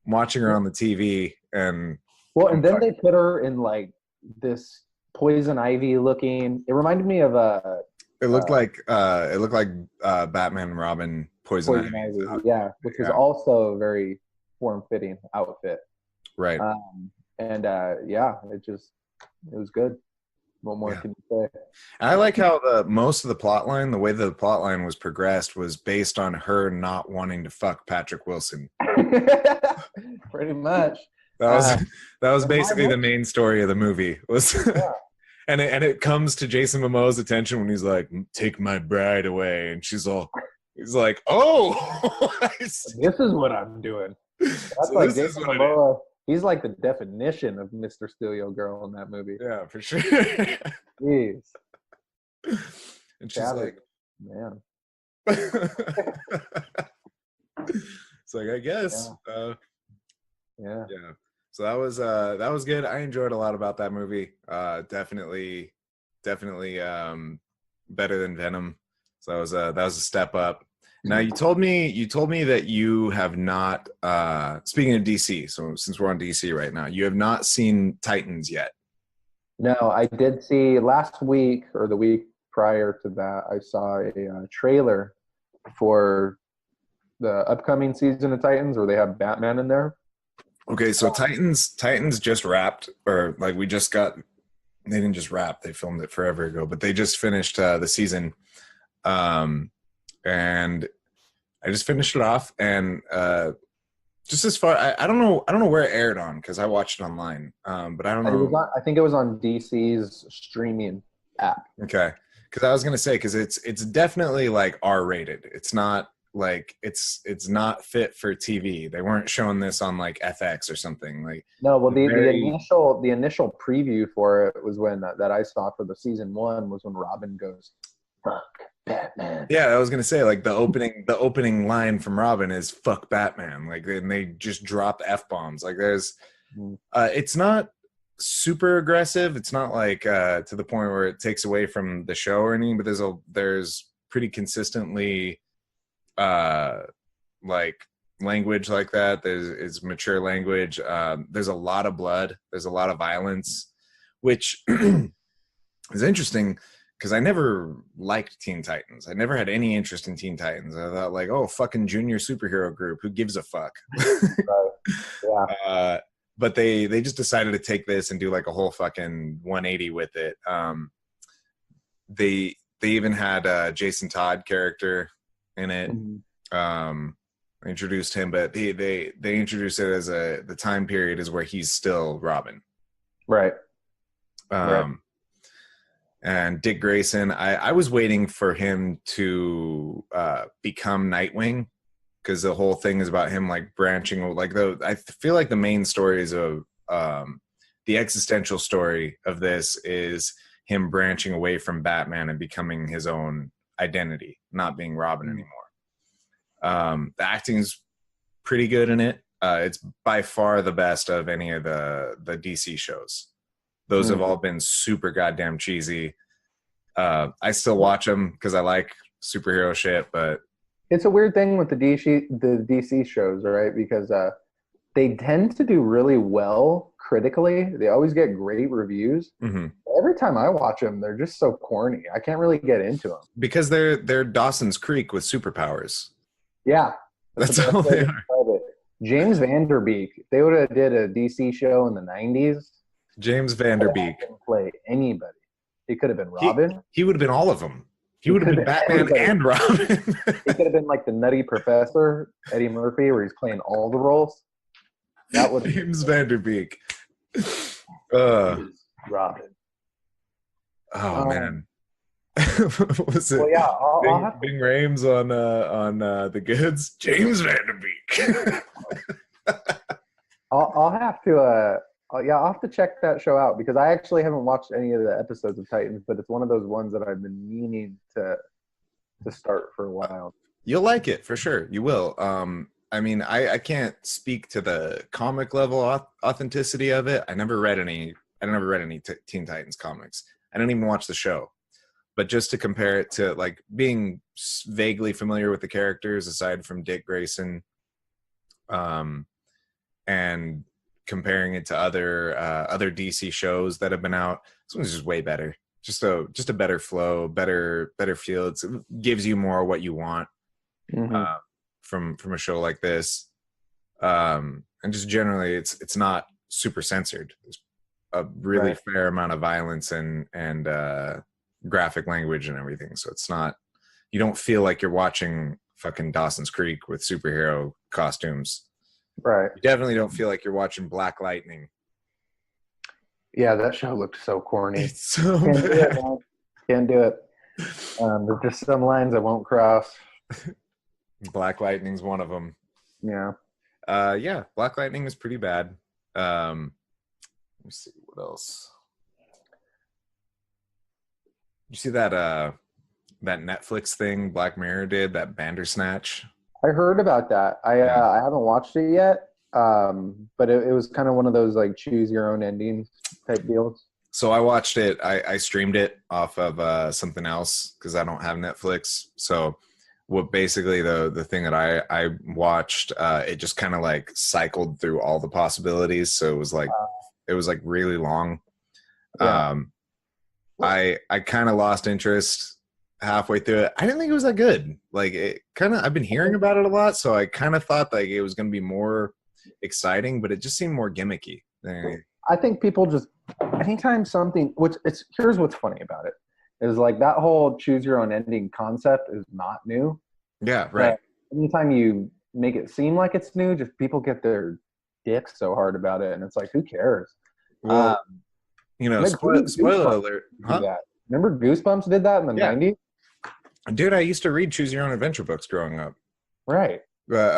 I'm watching her on the TV and then they put her in like this poison ivy looking, it reminded me of it looked like Batman and Robin poison ivy. Yeah, which is also a very form-fitting outfit. Right. It was good. What more can you say? I like how most of the plot line, the way the plot line was progressed, was based on her not wanting to fuck Patrick Wilson. Pretty much. That was basically the main story of the movie. And it comes to Jason Momoa's attention when he's like, "Take my bride away," and he's like, "Oh, this is what I'm doing." That's like Jason Momoa. He's like the definition of Mr. Steal Your Girl in that movie. Yeah, for sure. Jeez. And she's like, man. It's like, I guess. Yeah. So that was good. I enjoyed a lot about that movie. Definitely better than Venom. So that was a step up. Now you told me that you have not, speaking of DC, so since we're on DC right now, you have not seen Titans yet. No, I did see last week or the week prior to that, I saw a trailer for the upcoming season of Titans where they have Batman in there. Okay, so Titans just wrapped, or like they didn't just wrap, they filmed it forever ago, but they just finished the season. And I just finished it off, and just as far, I don't know where it aired on because I watched it online, but I don't know. I think it was on DC's streaming app. Okay, because I was gonna say, because it's definitely like R-rated. It's not like it's not fit for TV. They weren't showing this on like FX or something. Like no, well the initial preview for it was when that I saw for the season 1 was when Robin goes, "Fuck Batman." Yeah, I was gonna say, like the opening line from Robin is "fuck Batman," like, and they just drop F-bombs. Like there's, it's not super aggressive. It's not like to the point where it takes away from the show or anything. But there's pretty consistently like language like that. There's mature language. There's a lot of blood. There's a lot of violence, which is interesting. Because I never liked Teen Titans. I never had any interest in Teen Titans. I thought, like, oh, fucking junior superhero group. Who gives a fuck? Right. Yeah. But they just decided to take this and do like a whole fucking 180 with it. They even had a Jason Todd character in it. They introduced him, but they introduced it as the time period is where he's still Robin. Right. And Dick Grayson, I was waiting for him to become Nightwing, because the whole thing is about him like branching. Like I feel like the main stories of the existential story of this is him branching away from Batman and becoming his own identity, not being Robin anymore. The acting's pretty good in it. It's by far the best of any of the DC shows. Those have all been super goddamn cheesy. I still watch them because I like superhero shit, but it's a weird thing with the DC shows, right? Because they tend to do really well critically. They always get great reviews. Mm-hmm. Every time I watch them, they're just so corny. I can't really get into them because they're Dawson's Creek with superpowers. Yeah, that's all they are. James Vanderbeek. They would have did a DC show in the 90s. James Vanderbeek play anybody. He could have been Robin. He would have been all of them. He would have been Batman and Robin. He could have been like the Nutty Professor, Eddie Murphy, where he's playing all the roles. That would James Vanderbeek. Robin. Oh man. Was it? Well, yeah, I'll have Bing Rames on the goods. James Vanderbeek. I'll have to. I'll have to check that show out because I actually haven't watched any of the episodes of Titans, but it's one of those ones that I've been meaning to start for a while. You'll like it for sure. You will. I mean, I can't speak to the comic level authenticity of it. I never read any Teen Titans comics. I didn't even watch the show. But just to compare it to like being vaguely familiar with the characters aside from Dick Grayson, and comparing it to other DC shows that have been out, this one's just way better. Just a better flow, better feel. It gives you more what you want from a show like this, and just generally, it's not super censored. There's a really fair amount of violence and graphic language and everything. So it's not, you don't feel like you're watching fucking Dawson's Creek with superhero costumes. Right. You definitely don't feel like you're watching Black Lightning. Yeah, that show looked so corny. It's so Can't bad. do it, man. Can't do it. There's just some lines I won't cross. Black Lightning's one of them. Yeah. Yeah, Black Lightning is pretty bad. Let me see what else. You see that that Netflix thing Black Mirror did, that Bandersnatch? I heard about that. I haven't watched it yet, but it was kind of one of those like choose your own ending type deals. So I watched it. I streamed it off of something else because I don't have Netflix. So what basically the thing that I watched, it just kind of like cycled through all the possibilities. So it was like really long. Yeah. I kind of lost interest halfway through it. I didn't think it was that good. Like it kind of, I've been hearing about it a lot, so I kind of thought like it was going to be more exciting, but it just seemed more gimmicky. I think people just anytime something, here's what's funny about it is like that whole choose your own ending concept is not new. Yeah, right. But anytime you make it seem like it's new, just people get their dicks so hard about it, and it's like, who cares? Well, spoiler alert. Huh? Remember Goosebumps did that in the 90s? Dude, I used to read Choose Your Own Adventure books growing up. Right. But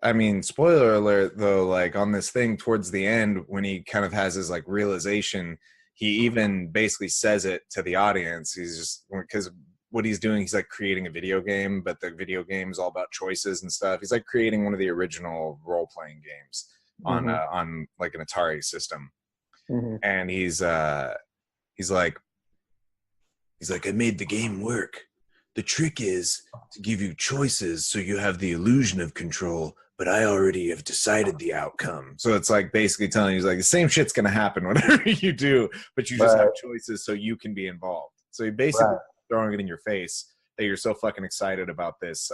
I mean, spoiler alert though, like on this thing towards the end when he kind of has his like realization, he even basically says it to the audience. He's just, because what he's doing, he's like creating a video game, but the video game is all about choices and stuff. He's like creating one of the original role-playing games on like an Atari system. And he's like, I made the game work. The trick is to give you choices so you have the illusion of control, but I already have decided the outcome. So it's like basically telling you, like, the same shit's going to happen whatever you do, but you just have choices so you can be involved. So you basically throwing it in your face that you're so fucking excited about this.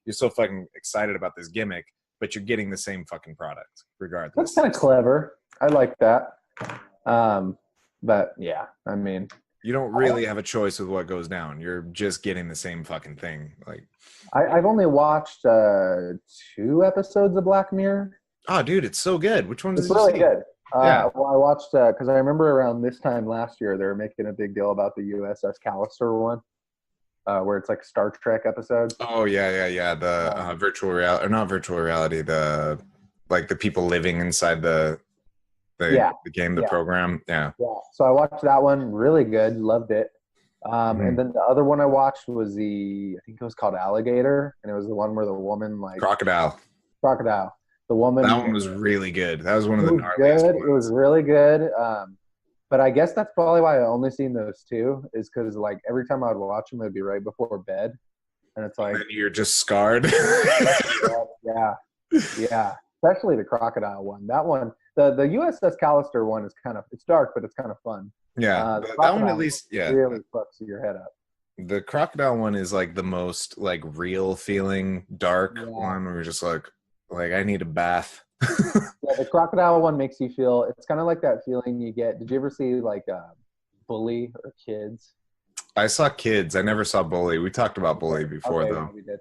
You're so fucking excited about this gimmick, but you're getting the same fucking product regardless. That's kind of clever. I like that. But yeah, I mean, you don't really have a choice with what goes down. You're just getting the same fucking thing. Like, I've only watched 2 episodes of Black Mirror. Oh, dude, it's so good. Which one is it? It's really good. Yeah. Well, I watched because I remember around this time last year they were making a big deal about the USS Callister one, where it's like Star Trek episodes. Oh yeah. The virtual reality, or not virtual reality. The like the people living inside the game, the program. Yeah. So I watched that one. Really good. Loved it. And then the other one I watched was I think it was called Alligator, and it was the one where the woman Crocodile. The woman. That one was really good. That was one of the gnarliest good. ones. It was really good. But I guess that's probably why I only seen those two, is because like every time I would watch them, it'd be right before bed, and it's like and you're just scarred. yeah, especially the crocodile one. That one, the USS Callister one is it's dark, but it's kind of fun. Yeah, that one at least, really fucks your head up. The crocodile one is like the most like real feeling dark one where you're just like I need a bath. Yeah, the crocodile one makes you feel, it's kind of like that feeling you get. Did you ever see like Bully or Kids? I saw Kids. I never saw Bully. We talked about Bully before though. We did.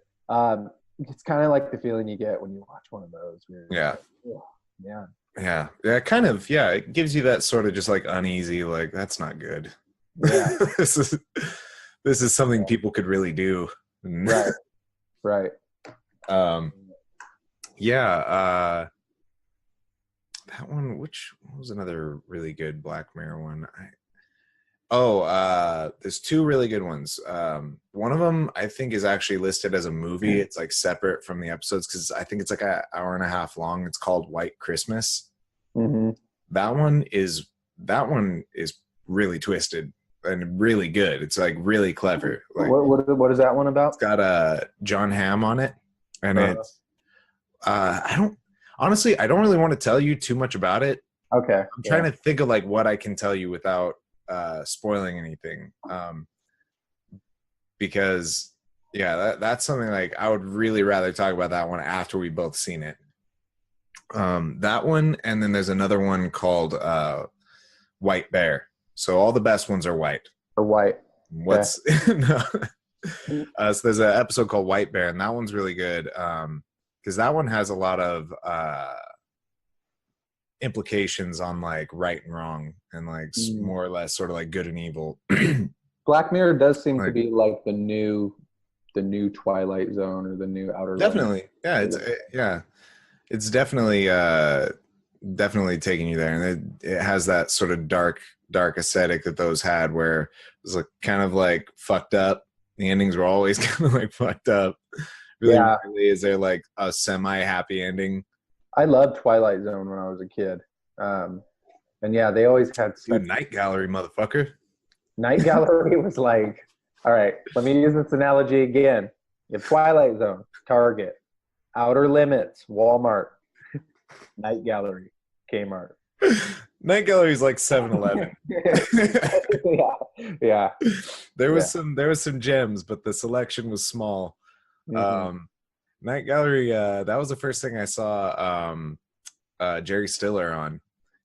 It's kind of like the feeling you get when you watch one of those. Yeah. Yeah. Yeah, kind of. Yeah, it gives you that sort of just like uneasy, like that's not good. Yeah. this is something people could really do. Right. Yeah. That one. What was another really good Black Mirror one? There's two really good ones. One of them I think is actually listed as a movie. It's like separate from the episodes because I think it's like an hour and a half long. It's called White Christmas. Mm-hmm. That one is really twisted and really good. It's like really clever. Like, what is that one about? It's got John Hamm on it, and it's I don't really want to tell you too much about it. Okay. I'm trying to think of like what I can tell you without spoiling anything, because that's something like I would really rather talk about that one after we both seen it. That one, and then there's another one called White Bear. So all the best ones are white. Or white. What's no. So there's an episode called White Bear, and that one's really good because that one has a lot of implications on like right and wrong and like more or less sort of like good and evil. Black Mirror does seem to be like the new Twilight Zone or the new Outer Definitely. Limits. It's definitely taking you there, and it has that sort of dark aesthetic that those had where it was like kind of like fucked up. The endings were always kind of like fucked up. Really is there like a semi-happy ending? I loved Twilight Zone when I was a kid. And they always had Night Gallery, motherfucker. Night Gallery was like, all right, let me use this analogy again. You have Twilight Zone, Target, Outer Limits, Walmart, Night Gallery, Kmart. Night Gallery is like 7-Eleven. Yeah. There was some gems, but the selection was small. Mm-hmm. Night Gallery, that was the first thing I saw Jerry Stiller on.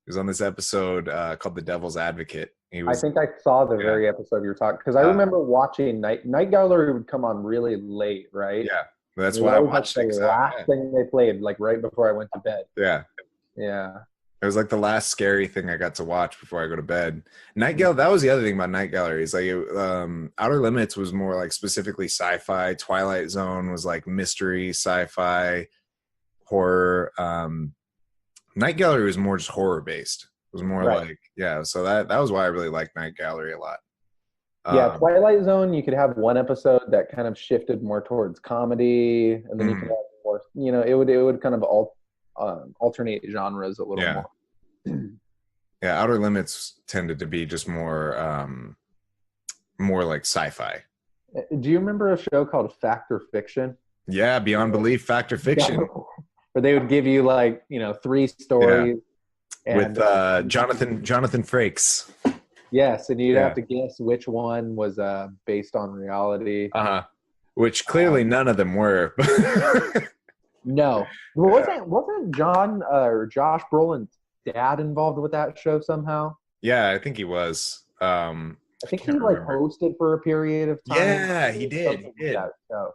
He was on this episode called The Devil's Advocate. I think I saw the very episode you're talking, because I remember watching Night Gallery would come on really late, right? Yeah, that's why I watched it. The last thing they played, like right before I went to bed. Yeah. It was like the last scary thing I got to watch before I go to bed. Night Gallery, that was the other thing about Night Gallery. Is like Outer Limits was more like specifically sci-fi. Twilight Zone was like mystery, sci-fi, horror. Night Gallery was more just horror based. It was more like so that was why I really liked Night Gallery a lot. Twilight Zone, you could have one episode that kind of shifted more towards comedy, and then you could have more, it would kind of alternate genres a little more. Yeah, Outer Limits tended to be just more like sci-fi. Do you remember a show called Fact or Fiction? Yeah, Beyond Belief, Fact or Fiction. Where they would give you like 3 stories with Jonathan Frakes. Yes, and you'd have to guess which one was based on reality. Which clearly none of them were. No, wasn't John or Josh Brolin's dad involved with that show somehow? Yeah, I think he was. I think he like hosted for a period of time. Yeah, he did. That show.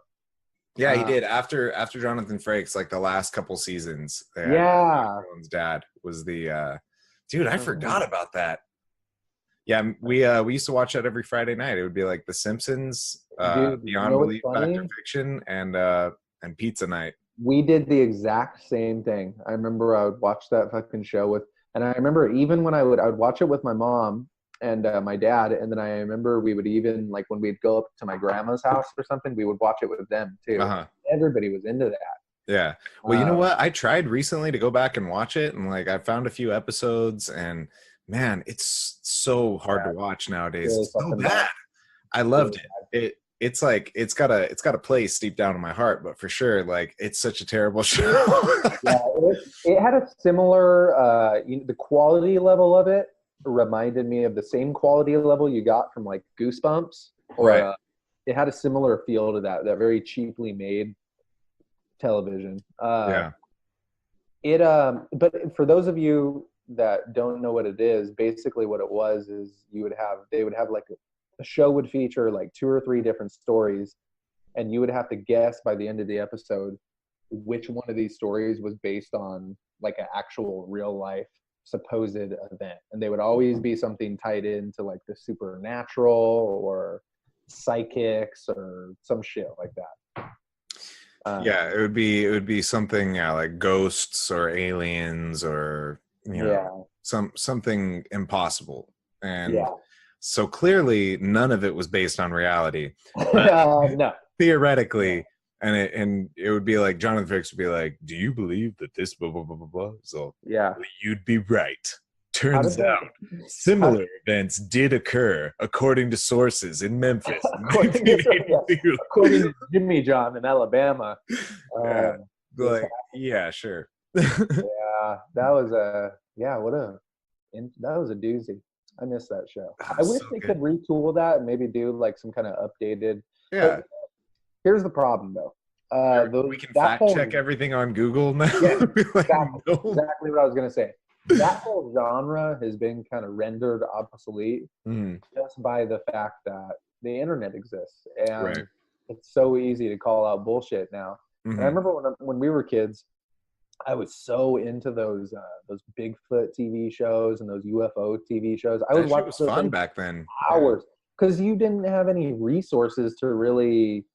Yeah, he did. After Jonathan Frakes, like the last couple seasons. Brolin's dad was the dude. I forgot about that. Yeah, we used to watch that every Friday night. It would be like The Simpsons, Beyond Belief, Fact or Fiction, and Pizza Night. We did the exact same thing. I remember I would watch that fucking show and I remember even when I would watch it with my mom, and my dad. And then I remember we would even, like, when we'd go up to my grandma's house or something, we would watch it with them too. Everybody was into that. Yeah. Well, you know what? I tried recently to go back and watch it, and like I found a few episodes, and man, it's so hard to watch nowadays. It's so bad. I loved it. It's like it's got a place deep down in my heart, but for sure, like it's such a terrible show. Yeah, it had a similar the quality level of it reminded me of the same quality level you got from like Goosebumps, or it had a similar feel to that very cheaply made television. But for those of you that don't know what it is, basically what it was is they would have like a show would feature like 2 or 3 different stories, and you would have to guess by the end of the episode which one of these stories was based on like an actual real life supposed event. And they would always be something tied into like the supernatural or psychics or some shit like that. Yeah, it would be something like ghosts or aliens or something impossible. And so clearly none of it was based on reality. No. Theoretically, and it would be like Jonathan Frakes would be like, "Do you believe that this blah blah blah blah blah?" So you'd be right. Turns out similar events did occur according to sources in Memphis. According to Jimmy John in Alabama. Sure. That was a doozy. I miss that show. I wish they could retool that and maybe do like some kind of updated. Yeah. Here's the problem though. We can fact check everything on Google now. Yeah, exactly what I was gonna say. That whole genre has been kind of rendered obsolete just by the fact that the internet exists, and it's so easy to call out bullshit now. And I remember when we were kids, I was so into those Bigfoot TV shows and those UFO TV shows. I would watch was fun back then. Hours, because you didn't have any resources to really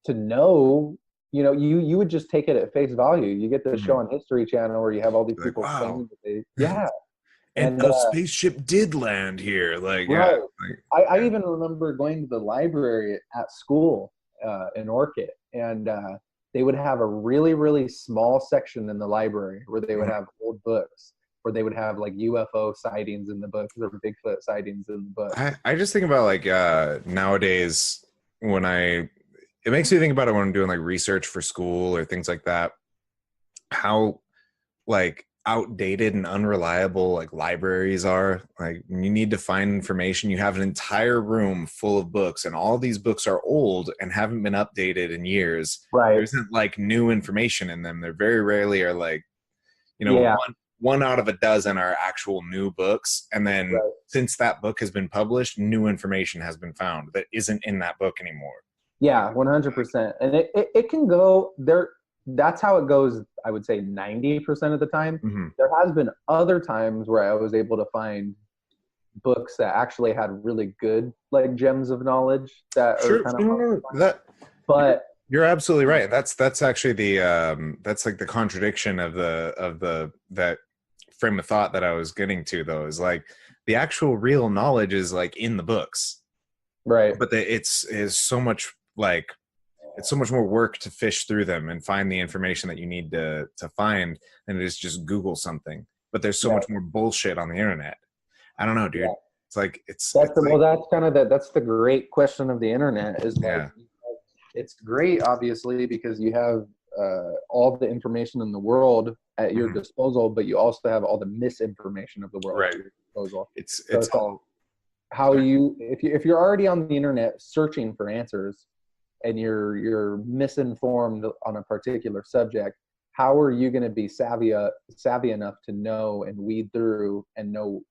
know. You know, you would just take it at face value. You get the show on History Channel where you have all these people saying that and the spaceship did land here. Like, I even remember going to the library at school in Orchid, and they would have a really, really small section in the library where they would have old books, where they would have like UFO sightings in the books or Bigfoot sightings in the book. I just think about like nowadays it makes me think about it when I'm doing like research for school or things like that, how like outdated and unreliable like libraries are. Like when you need to find information, you have an entire room full of books, and all these books are old and haven't been updated in years. There isn't like new information in them. There very rarely are like, one out of a dozen are actual new books. And then since that book has been published, new information has been found that isn't in that book anymore. Yeah, 100%. And it can go there. That's how it goes, I would say 90% of the time. There has been other times where I was able to find books that actually had really good like gems of knowledge that are kind of but you're absolutely right. That's actually the that's like the contradiction of that frame of thought that I was getting to, though, is like the actual real knowledge is like in the books. Right. But it's so much like it's so much more work to fish through them and find the information that you need to find than it is just Google something. But there's so much more bullshit on the internet. I don't know, dude. It's like that's the great question of the internet is like it's great obviously because you have all the information in the world at your disposal, but you also have all the misinformation of the world at your disposal. It's all how if you're already on the internet searching for answers and you're misinformed on a particular subject, how are you going to be savvy enough to know and weed through and know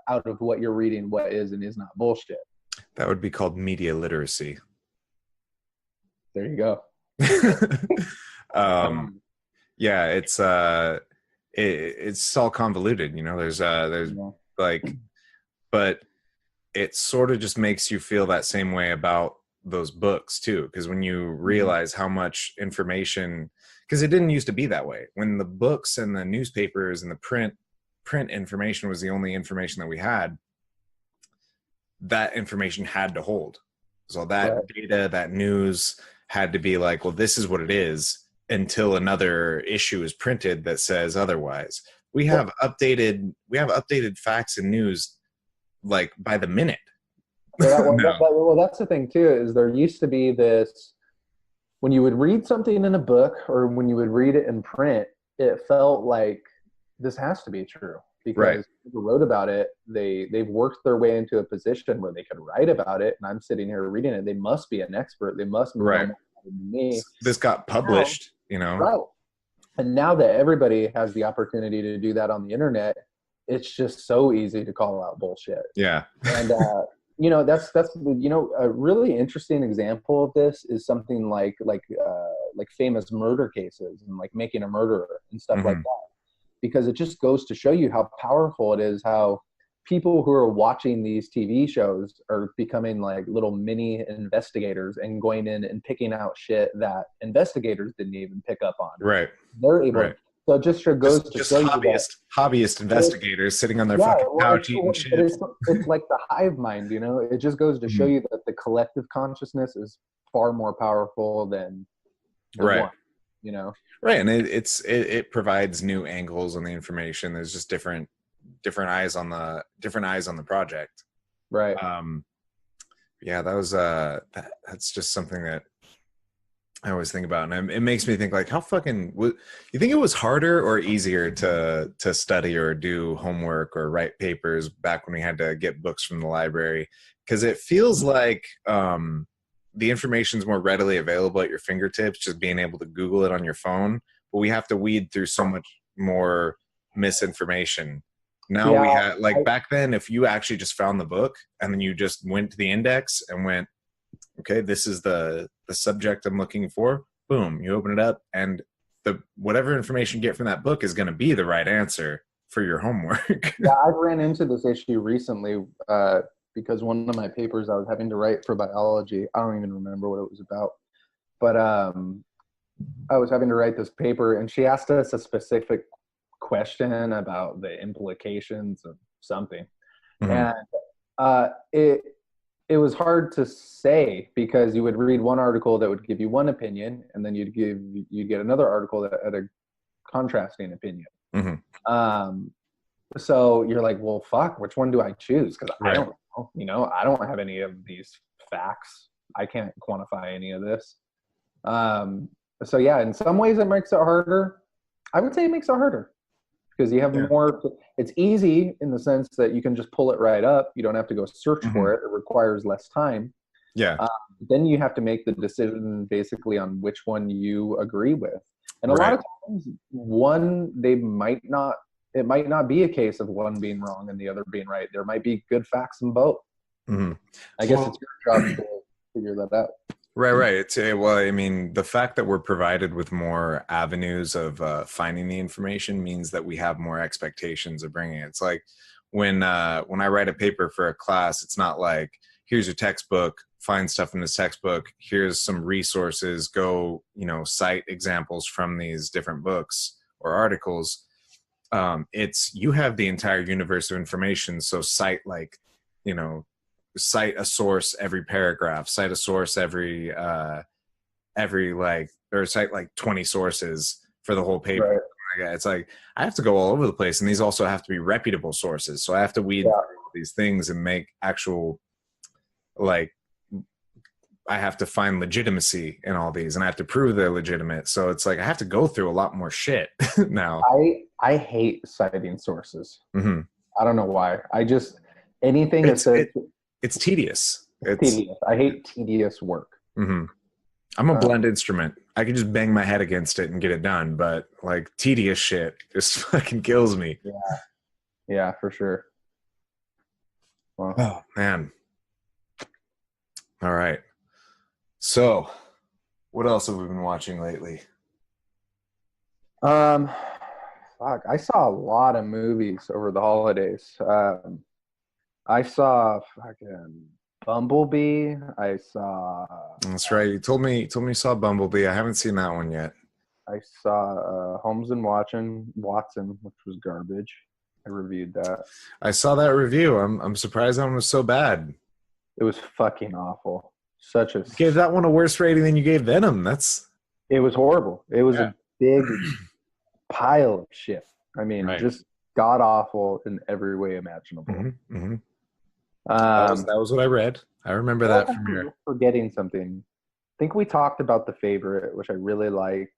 out of what you're reading what is and is not bullshit? That would be called media literacy. There you go. It's all convoluted, there's like, but it sort of just makes you feel that same way about those books too, because when you realize how much information, because it didn't used to be that way, when the books and the newspapers and the print information was the only information that we had, that information had to hold. So that Right. data, that news had to be like, well, this is what it is until another issue is printed that says otherwise. We have updated facts and news like by the minute. Well, that's the thing too, is there used to be this, when you would read something in a book or when you would read it in print, it felt like this has to be true because Right. people wrote about it. They've worked their way into a position where they could write about it, and I'm sitting here reading it. They must be an expert. They must know Right. more than me. This got published, you know. Right. And now that everybody has the opportunity to do that on the internet, it's just so easy to call out bullshit. Yeah. And that's a really interesting example of this is something like famous murder cases and like Making a Murderer and stuff like that, because it just goes to show you how powerful it is, how people who are watching these TV shows are becoming like little mini investigators and going in and picking out shit that investigators didn't even pick up on. Right. They're able Right. So it just goes to just show hobbyist investigators sitting on their fucking couch eating shit. It's like the hive mind, you know. It just goes to show you that the collective consciousness is far more powerful than the Right. one, you know. Right, and it provides new angles on the information. There's just different eyes on the project. Right. Yeah, that was that's just something that I always think about, and it makes me think like, how fucking you think it was harder or easier to study or do homework or write papers back when we had to get books from the library? Because it feels like the information's more readily available at your fingertips, just being able to Google it on your phone. But we have to weed through so much more misinformation. Now we had back then, if you actually just found the book and then you just went to the index and went, okay, this is the subject I'm looking for. Boom, you open it up, and the whatever information you get from that book is going to be the right answer for your homework. Yeah, I ran into this issue recently because one of my papers I was having to write for biology, I don't even remember what it was about, but I was having to write this paper, and she asked us a specific question about the implications of something, and it was hard to say because you would read one article that would give you one opinion, and then you'd get another article that had a contrasting opinion. So you're like, well, fuck, which one do I choose? Because I don't know, you know, I don't have any of these facts. I can't quantify any of this. So yeah, in some ways it makes it harder. I would say it makes it harder because you have more. It's easy in the sense that you can just pull it right up. You don't have to go search for it. It requires less time. Yeah. Then you have to make the decision basically on which one you agree with. And a lot of times, it might not be a case of one being wrong and the other being right. There might be good facts in both. I guess it's your job to figure that out. Right. Well, I mean, the fact that we're provided with more avenues of finding the information means that we have more expectations of bringing it. It's like when I write a paper for a class, it's not like, here's your textbook, find stuff in this textbook, here's some resources, go, cite examples from these different books or articles. It's, you have the entire universe of information, so cite cite a source every paragraph, cite a source every or cite like 20 sources for the whole paper. Right. It's like I have to go all over the place, and these also have to be reputable sources, so I have to weed through these things and make actual, like, I have to find legitimacy in all these, and I have to prove they're legitimate. So it's like I have to go through a lot more shit now. I hate citing sources. I don't know why. I just anything that says it's tedious. It's tedious. I hate tedious work. I'm a blunt instrument. I can just bang my head against it and get it done. But like tedious shit just fucking kills me. Yeah, for sure. Wow. Oh man. All right. So, what else have we been watching lately? Fuck, I saw a lot of movies over the holidays. I saw fucking Bumblebee. I saw. That's right. You told me you saw Bumblebee. I haven't seen that one yet. I saw Holmes and Watson, which was garbage. I reviewed that. I saw that review. I'm surprised that one was so bad. It was fucking awful. Such a You gave that one a worse rating than you gave Venom. It was horrible. It was Yeah. a big pile of shit. I mean, Right. just god awful in every way imaginable. Mm-hmm, mm-hmm. Um, That was what I read. I remember I feel that like from I'm your. forgetting something. I think we talked about The Favorite, which I really liked.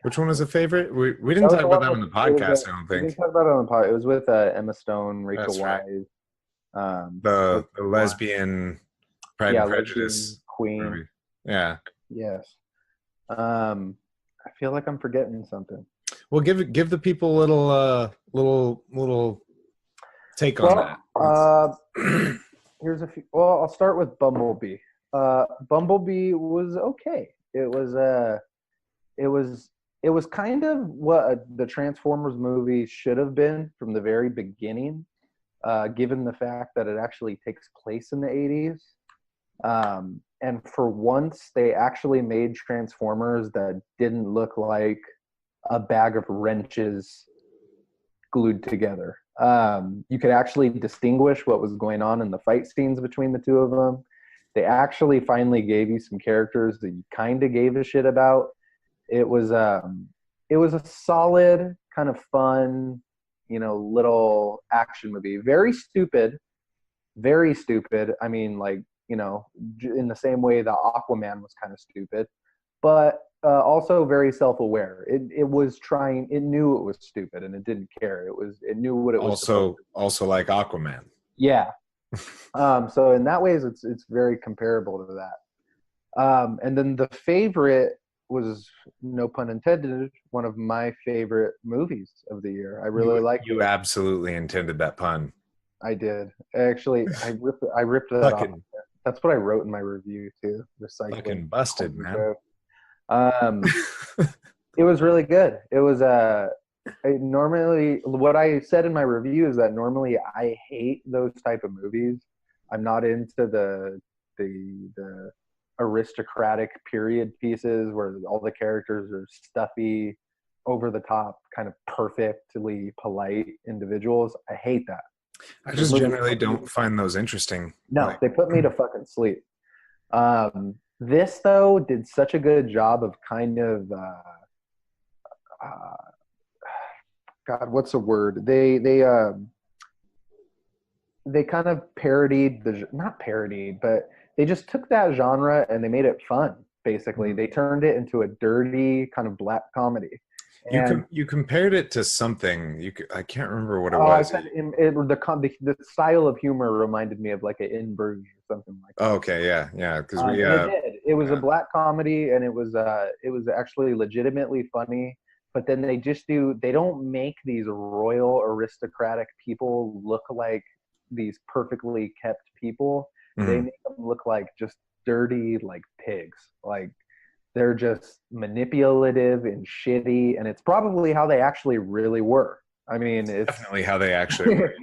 Which one was a favorite? We That didn't was talk the about one that on the with- it was podcast. a- I don't We didn't think talk about it on the pod. It was with Emma Stone, Rachel That's right. Weisz. the lesbian Pride and Prejudice lesbian queen. movie. Yeah. Yes. I feel like I'm forgetting something. Well, give the people a little take on that. Here's a few. Well, I'll start with Bumblebee. Bumblebee was okay. It was kind of what the Transformers movie should have been from the very beginning, given the fact that it actually takes place in the 80s. And for once, they actually made Transformers that didn't look like a bag of wrenches glued together. You could actually distinguish what was going on in the fight scenes between the two of them. They actually finally gave you some characters that you kind of gave a shit about. It was a solid, kind of fun, little action movie. Very stupid. I mean, like, in the same way that Aquaman was kind of stupid, but also very self-aware. It was trying. It knew it was stupid, and it didn't care. It knew what it was. Also like Aquaman. Yeah. So in that ways, it's very comparable to that. And then The Favorite was, no pun intended, one of my favorite movies of the year. I really liked it. You absolutely intended that pun. I did. Actually, I ripped that off. That's what I wrote in my review too. Recycling. Fucking busted, man. It was really good. It was normally what I said in my review is that normally I hate those type of movies. I'm not into the aristocratic period pieces where all the characters are stuffy, over the top, kind of perfectly polite individuals. I hate that. I just generally don't find those interesting. No, they put me to fucking sleep. This though did such a good job of kind of God, what's the word? They kind of parodied not parodied, but they just took that genre and they made it fun. Basically, they turned it into a dirty kind of black comedy. You compared it to something. I can't remember what it was. The style of humor reminded me of like an In Bruges or something like that. Oh, okay, yeah, because it was a black comedy, and it was actually legitimately funny. But then they don't make these royal aristocratic people look like these perfectly kept people. Mm-hmm. They make them look like just dirty like pigs. Like they're just manipulative and shitty, and it's probably how they actually really were. I mean, it's definitely how they actually were.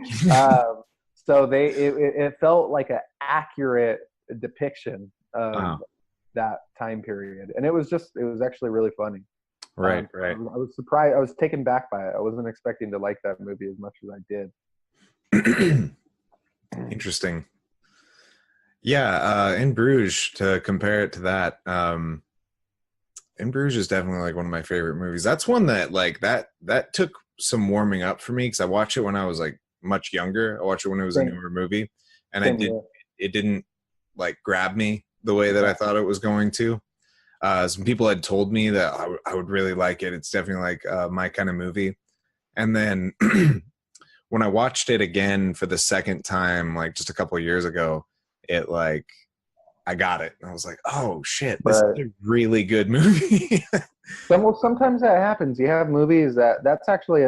So it felt like an accurate depiction of that time period, and it was actually really funny. Right. I was surprised. I was taken back by it. I wasn't expecting to like that movie as much as I did. Interesting. Yeah, In Bruges, to compare it to that, In Bruges is definitely like one of my favorite movies. That's one that like that took some warming up for me because I watched it when I was like much younger. I watched it when it was a newer movie, and it didn't like grab me the way that I thought it was going to. Some people had told me that I would really like it. It's definitely like my kind of movie. And then when I watched it again for the second time, like just a couple of years ago, it like I got it. And I was like, oh shit, this is a really good movie. Sometimes that happens. You have movies that's actually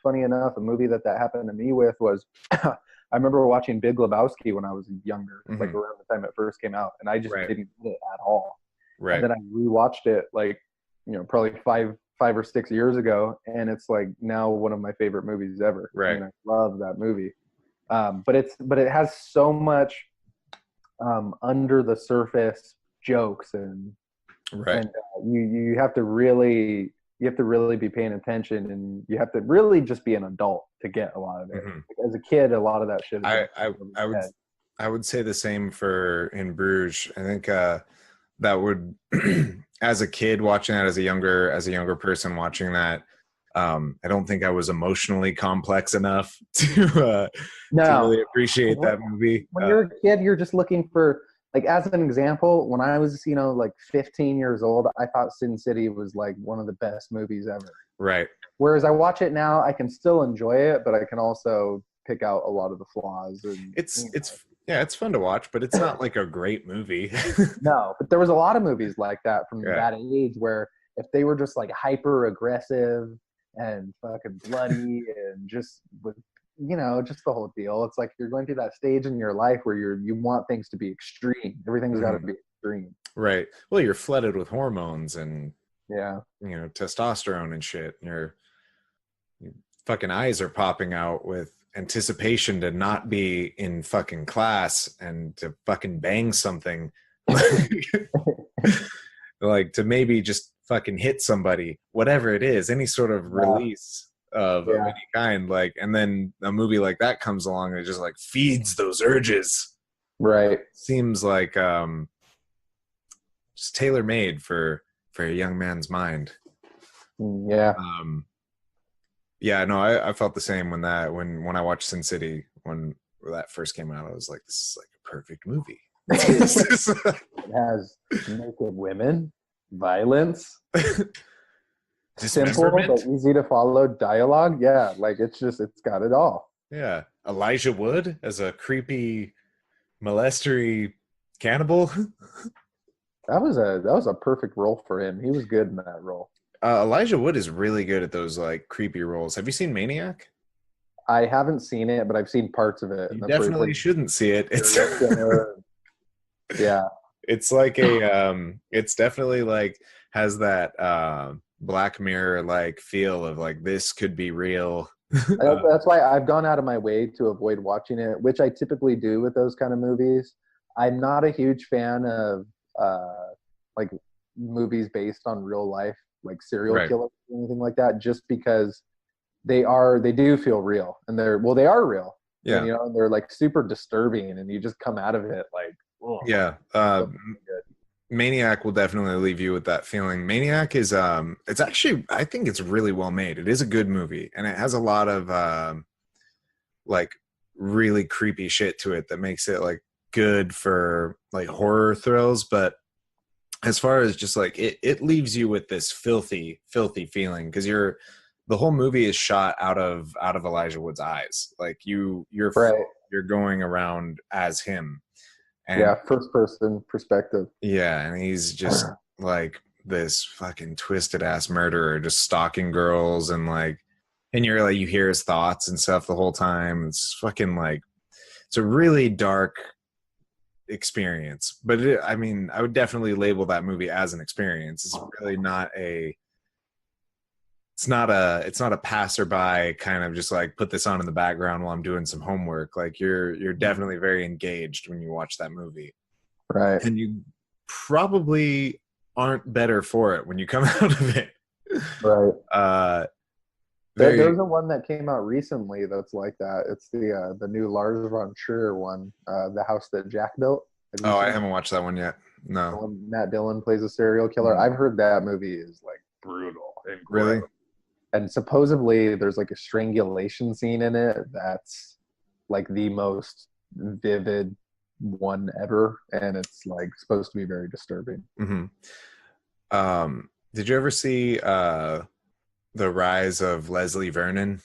funny enough, a movie that happened to me with was I remember watching Big Lebowski when I was younger, like around the time it first came out, and I just didn't get it at all. Right. And then I rewatched it like, probably five or 6 years ago, and it's like now one of my favorite movies ever. Right. I mean, I love that movie. But it has so much under the surface jokes and you have to really you have to really be paying attention, and you have to really just be an adult to get a lot of it. As a kid, a lot of that shit. I would say the same for In Bruges. I think that would, as a kid watching that, as a younger person watching that, I don't think I was emotionally complex enough to really appreciate that movie. When you're a kid, you're just looking for, like, as an example, when I was, like 15 years old, I thought Sin City was like one of the best movies ever. Right. Whereas I watch it now, I can still enjoy it, but I can also pick out a lot of the flaws. And it's fun to watch, but it's not like a great movie. No, but there was a lot of movies like that from that age where if they were just like hyper aggressive and fucking bloody and just with, just the whole deal. It's like you're going through that stage in your life where you want things to be extreme. Everything's got to be extreme. Right. Well, you're flooded with hormones and testosterone and shit. And your fucking eyes are popping out with anticipation to not be in fucking class and to fucking bang something. Like to maybe just fucking hit somebody, whatever it is, any sort of release of any kind, like, and then a movie like that comes along and it just like feeds those urges. Right. Seems like just tailor-made for a young man's mind. Yeah. I felt the same when I watched Sin City when that first came out. I was like, this is like a perfect movie. It has naked women, violence, simple but easy to follow dialogue. Yeah, like it's got it all. Yeah, Elijah Wood as a creepy molestery cannibal. That was a perfect role for him. He was good in that role. Elijah Wood is really good at those like creepy roles. Have you seen Maniac? I haven't seen it, but I've seen parts of it. You definitely shouldn't see it. It's yeah. It's like it's definitely like has that Black Mirror like feel of like this could be real. That's why I've gone out of my way to avoid watching it, which I typically do with those kind of movies. I'm not a huge fan of like movies based on real life, like serial killers or anything like that, just because they do feel real, and they are real. Yeah. And, they're like super disturbing, and you just come out of it like, oh, yeah. Maniac will definitely leave you with that feeling. Maniac is it's actually, I think it's really well made. It is a good movie, and it has a lot of like really creepy shit to it that makes it like good for like horror thrills. But as far as just like it leaves you with this filthy feeling, because the whole movie is shot out of Elijah Wood's eyes. Like you're going around as him. And, first person perspective. Yeah, and he's just like this fucking twisted ass murderer, just stalking girls, and you're like, you hear his thoughts and stuff the whole time. It's fucking like, it's a really dark experience. But I would definitely label that movie as an experience. It's really not it's not a passerby kind of just like put this on in the background while I'm doing some homework. Like you're definitely very engaged when you watch that movie. Right. And you probably aren't better for it when you come out of it. Right. There's a one that came out recently that's like that. It's the new Lars von Trier one, The House That Jack Built. I haven't watched that one yet. No. When Matt Dillon plays a serial killer. I've heard that movie is like brutal. Really? And supposedly there's like a strangulation scene in it that's like the most vivid one ever, and it's like supposed to be very disturbing. Mm-hmm. Did you ever see The Rise of Leslie Vernon?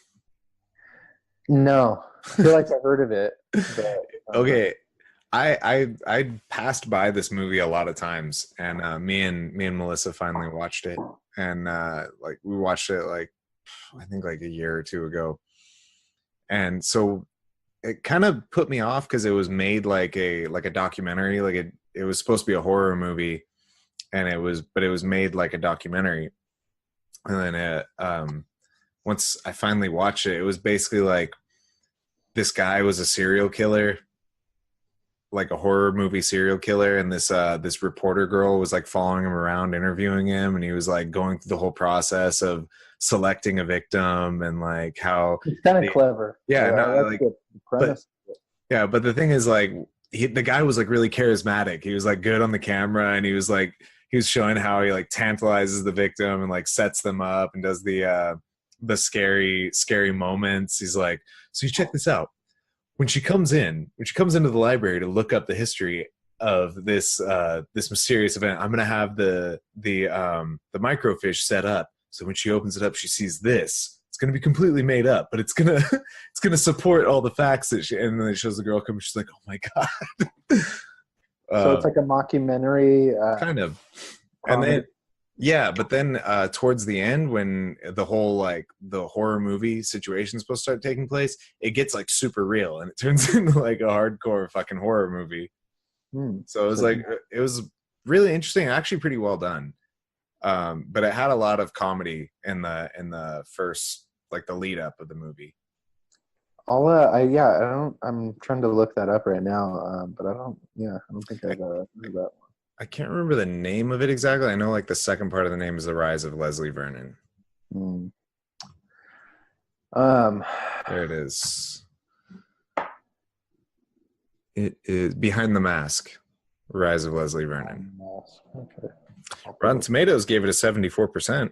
No. I feel like I heard of it. But, okay. I passed by this movie a lot of times, and me and Melissa finally watched it, and like we watched it like I think like a year or two ago, and so it kind of put me off because it was made like a documentary. Like it was supposed to be a horror movie, and it was made like a documentary. And then once I finally watched it, it was basically like this guy was a serial killer. like a horror movie serial killer, and this reporter girl was like following him around, interviewing him, and he was like going through the whole process of selecting a victim and like how It's kind of clever. Yeah, no, I like the premise. but the thing is like the guy was like really charismatic. He was like good on the camera, and he was showing how he like tantalizes the victim and like sets them up and does the scary moments. He's like, so you check this out. When she comes into the library to look up the history of this mysterious event, I'm gonna have the microfiche set up. So when she opens it up, she sees this. It's gonna be completely made up, but it's gonna support all the facts that she. And then it shows the girl come. She's like, oh my god. So it's like a mockumentary. Kind of. And then but then towards the end, when the whole like the horror movie situation is supposed to start taking place, it gets like super real and it turns into like a hardcore fucking horror movie. So it was it was really interesting, actually pretty well done. But it had a lot of comedy in the first, like the lead up of the movie. I'm trying to look that up right now, but I don't think I've heard that one. I can't remember the name of it exactly. I know like the second part of the name is The Rise of Leslie Vernon. There it is. It is Behind the Mask, Rise of Leslie Vernon. Okay. Rotten Tomatoes gave it a 74%.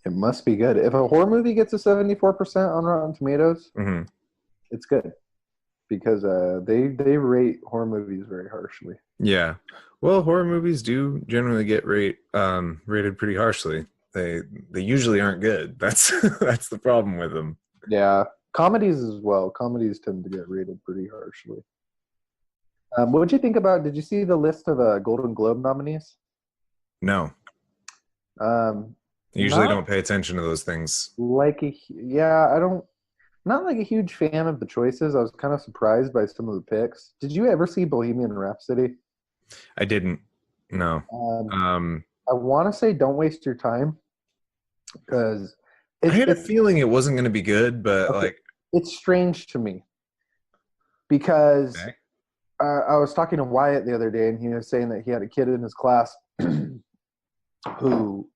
It must be good. If a horror movie gets a 74% on Rotten Tomatoes, it's good. Because they rate horror movies very harshly. Yeah, well, horror movies do generally get rated pretty harshly. They usually aren't good. That's the problem with them. Yeah, comedies as well. Comedies tend to get rated pretty harshly. What did you think about? Did you see the list of Golden Globe nominees? No. I usually don't pay attention to those things. Not like a huge fan of the choices. I was kind of surprised by some of the picks. Did you ever see Bohemian Rhapsody? I didn't. No. I want to say don't waste your time because I had a feeling it wasn't going to be good, but it's strange to me because I was talking to Wyatt the other day, and he was saying that he had a kid in his class who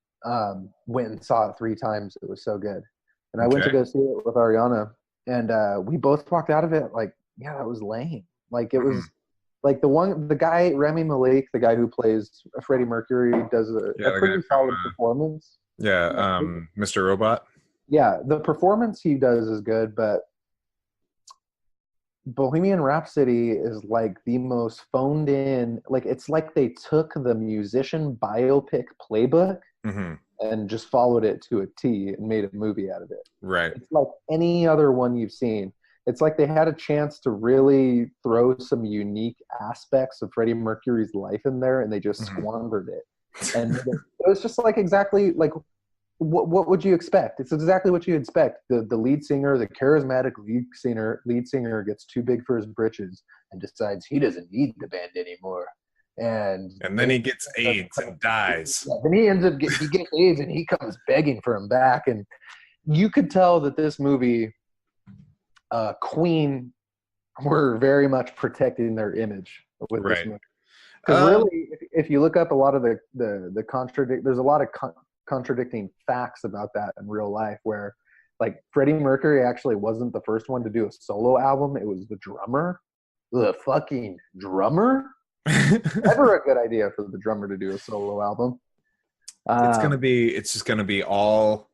went and saw it 3 times. It was so good. And I went to go see it with Ariana, and we both walked out of it like, yeah, that was lame. Like it was like the guy, Rami Malek, the guy who plays Freddie Mercury, does a pretty solid performance. Yeah, Mr. Robot. Yeah, the performance he does is good, but Bohemian Rhapsody is like the most phoned in. Like it's like they took the musician biopic playbook and just followed it to a T and made a movie out of it. Right. It's like any other one you've seen. It's like they had a chance to really throw some unique aspects of Freddie Mercury's life in there, and they just squandered it. And it was just like exactly like what would you expect? It's exactly what you expect. The lead singer, the charismatic lead singer gets too big for his britches and decides he doesn't need the band anymore. And then he gets AIDS and dies. Yeah, then he gets AIDS and he comes begging for him back. And you could tell that this movie, Queen, were very much protecting their image with this movie. Because really, if you look up a lot of the there's a lot of contradicting facts about that in real life, where like Freddie Mercury actually wasn't the first one to do a solo album. It was the drummer. The fucking drummer. Never a good idea for the drummer to do a solo album. It's just gonna be all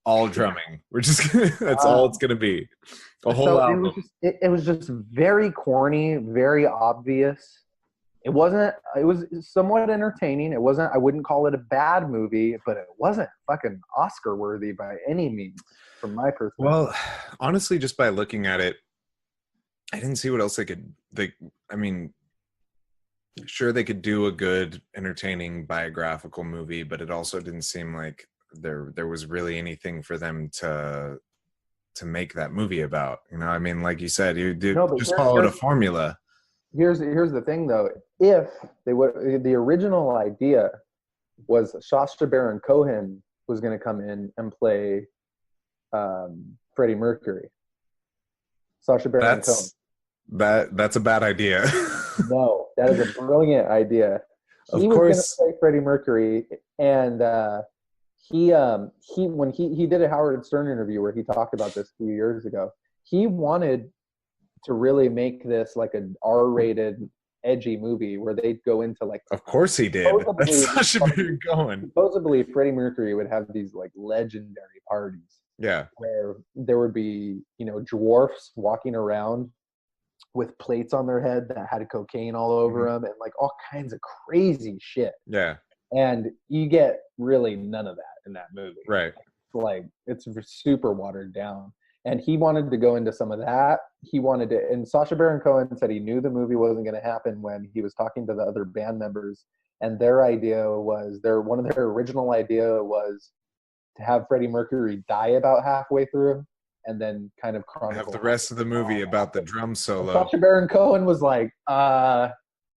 drumming. We're just that's all it's gonna be. A whole album. It was just very corny, very obvious. It was somewhat entertaining. It wasn't, I wouldn't call it a bad movie, but it wasn't fucking Oscar worthy by any means from my perspective. Well, honestly, just by looking at it, I didn't see what else sure, they could do a good, entertaining biographical movie, but it also didn't seem like there was really anything for them to make that movie about. You know, I mean, like you said, just followed a formula. Here's the thing, though. If the original idea was Sacha Baron Cohen was going to come in and play Freddie Mercury. Sacha Baron Cohen. That's a bad idea. No, that is a brilliant idea. Of He was going to course. play Freddie Mercury, and he when he did a Howard Stern interview where he talked about this a few years ago. He wanted to really make this like an R-rated, edgy movie where they'd go into like. Of course he did. That's such a big going. Supposedly, Freddie Mercury would have these like legendary parties. Yeah. Where there would be, dwarfs walking around with plates on their head that had cocaine all over them and like all kinds of crazy shit. Yeah. And you get really none of that in that movie. Right. Like it's super watered down. And he wanted to go into some of that. He wanted to, and Sacha Baron Cohen said he knew the movie wasn't going to happen when he was talking to the other band members. And their idea was, one of their original idea was to have Freddie Mercury die about halfway through, and then kind of chronicle have the rest of the movie about the drum solo. Sacha Baron Cohen was like,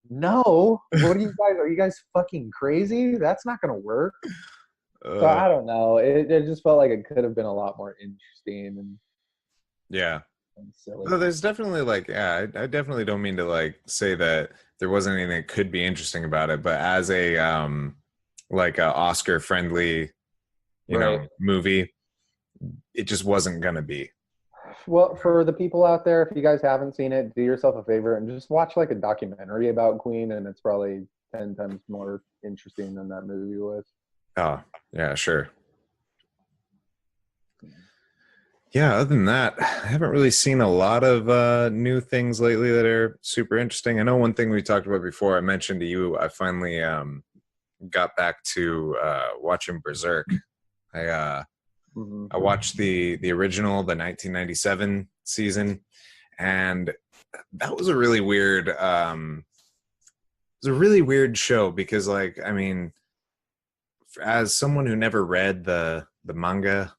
no, are you guys fucking crazy? That's not going to work. So I don't know. It just felt like it could have been a lot more interesting and silly. No, there's definitely I definitely don't mean to like say that there wasn't anything that could be interesting about it, but as a like a Oscar friendly, movie, it just wasn't gonna be. Well, for the people out there, if you guys haven't seen it, do yourself a favor and just watch like a documentary about Queen, and it's probably 10 times more interesting than that movie was. Oh, yeah, sure. Yeah, other than that, I haven't really seen a lot of new things lately that are super interesting. I know one thing we talked about before, I mentioned to you, I finally got back to watching Berserk. I watched the original, the 1997 season, and that was a really weird show because, like, I mean, as someone who never read the manga,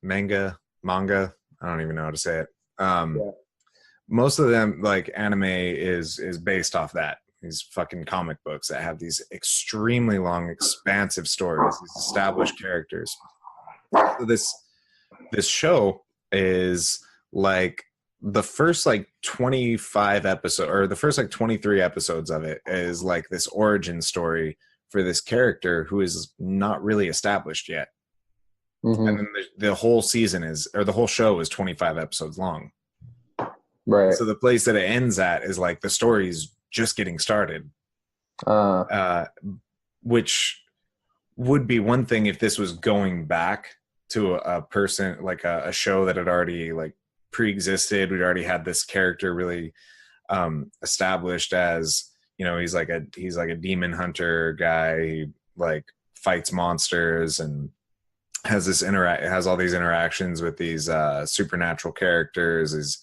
I don't even know how to say it. Most of them, like, anime is based off that. These fucking comic books that have these extremely long, expansive stories, these established characters. So this show is like the first like 25 episodes, or the first like 23 episodes of it is like this origin story for this character who is not really established yet. And then the whole season the whole show is 25 episodes long. Right. So the place that it ends at is like the story's just getting started. Which would be one thing if this was going back to a person, like a show that had already like pre-existed. We'd already had this character really established as, he's like a demon hunter guy. He like fights monsters and has all these interactions with these supernatural characters, these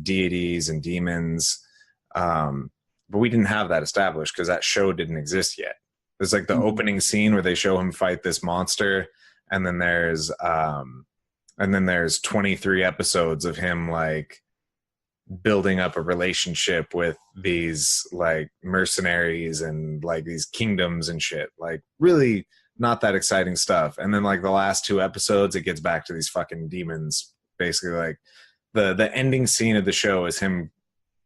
deities and demons. But we didn't have that established because that show didn't exist yet. There's like the opening scene where they show him fight this monster, and then there's 23 episodes of him like building up a relationship with these like mercenaries and like these kingdoms and shit. Like really not that exciting stuff. And then like the last 2 episodes, it gets back to these fucking demons. Basically, like the ending scene of the show is him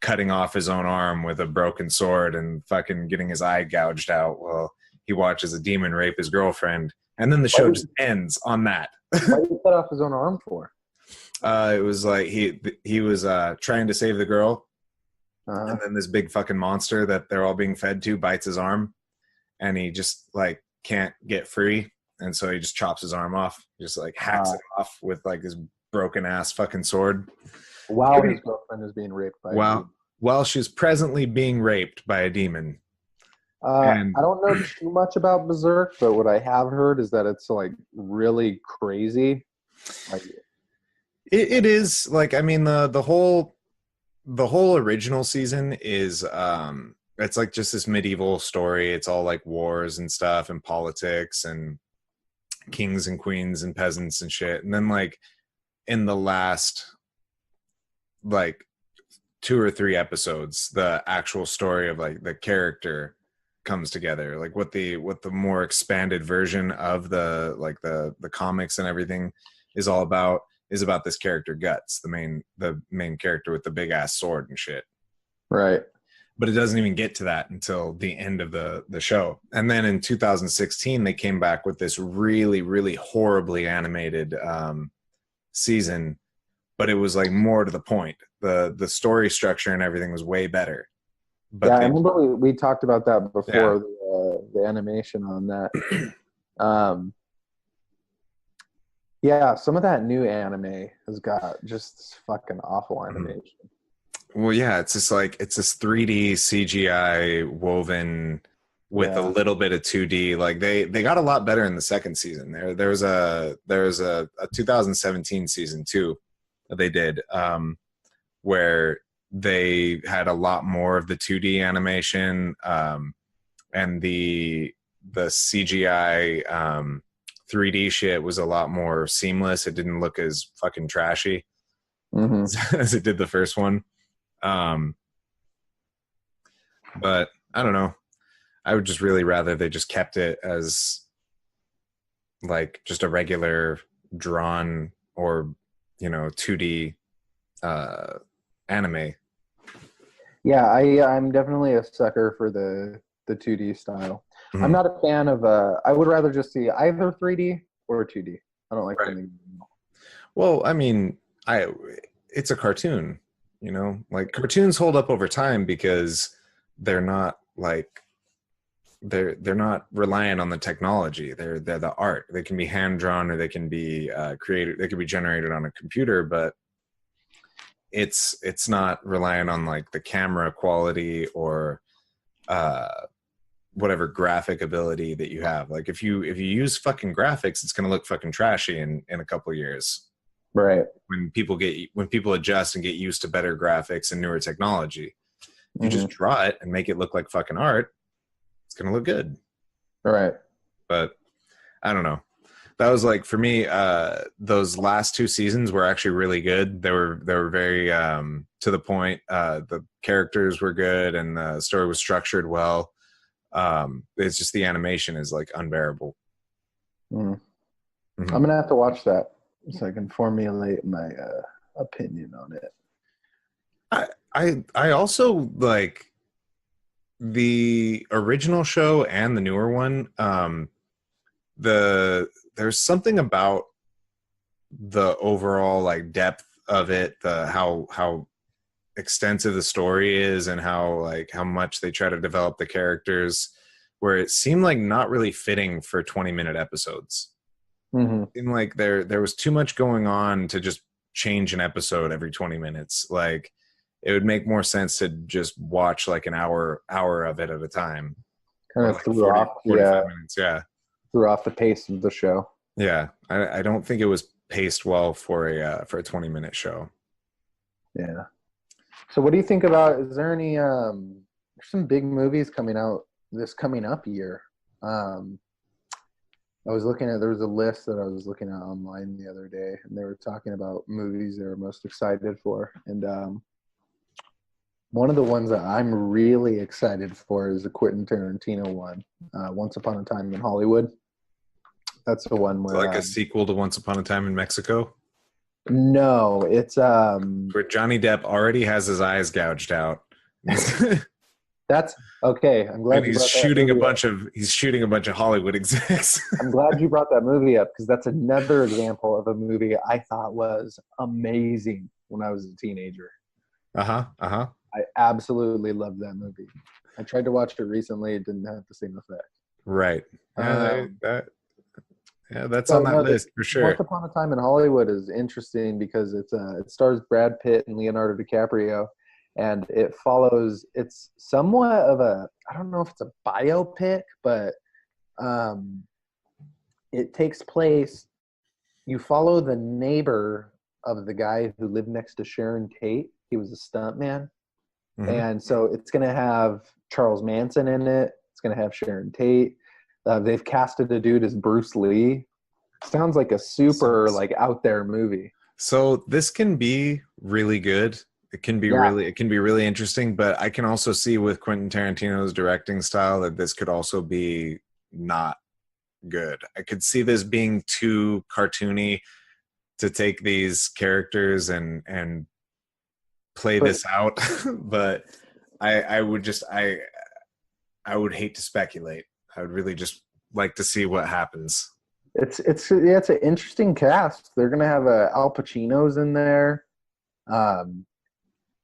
cutting off his own arm with a broken sword and fucking getting his eye gouged out while he watches a demon rape his girlfriend. And then the show just ends on that. Why did he cut off his own arm for? It was like he was trying to save the girl, and then this big fucking monster that they're all being fed to bites his arm, and he just like can't get free, and so he just chops his arm off, just like hacks it off with like his broken ass fucking sword. While his girlfriend is being raped by a demon. While she's presently being raped by a demon. I don't know too much about Berserk, but what I have heard is that it's like really crazy. Like, it is like, I mean, the whole original season is it's like just this medieval story. It's all like wars and stuff and politics and kings and queens and peasants and shit. And then like in the last like 2 or 3 episodes, the actual story of like the character comes together. Like what the more expanded version of the comics and everything is all about is about this character Guts, the main character with the big ass sword and shit. Right. But it doesn't even get to that until the end of the show. And then in 2016, they came back with this really, really horribly animated season, but it was like more to the point. The story structure and everything was way better. But I remember we talked about that before, yeah. the animation on that. Yeah, some of that new anime has got just fucking awful animation. Well, yeah, it's just like it's this 3D CGI woven with a little bit of 2D. Like they got a lot better in the second season. There's a 2017 season 2 that they did where they had a lot more of the 2D animation and the CGI 3D shit was a lot more seamless. It didn't look as fucking trashy as it did the first one. But I don't know. I would just really rather they just kept it as like just a regular drawn or 2D anime. Yeah, I'm definitely a sucker for the 2D style. I'm not a fan of I would rather just see either 3D or 2D. I don't like something. Well, I mean, it's a cartoon, like cartoons hold up over time because they're not like they're not reliant on the technology. They're the art. They can be hand drawn or they can be created. They can be generated on a computer, but it's not reliant on like the camera quality or whatever graphic ability that you have. Like if you use fucking graphics, it's gonna look fucking trashy in a couple of years. Right. When people adjust and get used to better graphics and newer technology, you just draw it and make it look like fucking art. It's gonna look good. Right. But I don't know. That was like for me. Those last 2 seasons were actually really good. They were very to the point. The characters were good and the story was structured well. It's just the animation is like unbearable. I'm gonna have to watch that so I can formulate my opinion on it. I also like the original show and the newer one. There's something about the overall like depth of it, how extensive the story is and how much they try to develop the characters, where it seemed like not really fitting for 20-minute episodes. It seemed like there was too much going on to just change an episode every 20 minutes. Like it would make more sense to just watch like an hour of it at a time. Kind of like threw off 45 minutes. Yeah. Threw off the pace of the show. Yeah. I don't think it was paced well for a 20-minute show. Yeah. So what do you think about, is there any there's some big movies coming out this coming up year? I was looking at, there was a list that I was looking at online the other day, and they were talking about movies they were most excited for. And one of the ones that I'm really excited for is the Quentin Tarantino one, Once Upon a Time in Hollywood. That's the one where like a sequel to Once Upon a Time in Mexico. No, it's where Johnny Depp already has his eyes gouged out. That's okay. I'm glad he's shooting a bunch of Hollywood execs. I'm glad you brought that movie up because that's another example of a movie I thought was amazing when I was a teenager. I absolutely loved that movie. I tried to watch it recently. It didn't have the same effect. Right. That's on that list for sure. Once Upon a Time in Hollywood is interesting because it stars Brad Pitt and Leonardo DiCaprio, and it's somewhat of a, I don't know if it's a biopic, but it takes place, you follow the neighbor of the guy who lived next to Sharon Tate. He was a stuntman. And so it's going to have Charles Manson in it. It's going to have Sharon Tate. They've casted a dude as Bruce Lee. Sounds like a super out there movie. So this can be really good. It can be really interesting, but I can also see with Quentin Tarantino's directing style that this could also be not good. I could see this being too cartoony to take these characters and play this out. But I would hate to speculate. I would really just like to see what happens. It's an interesting cast. They're gonna have Al Pacino's in there.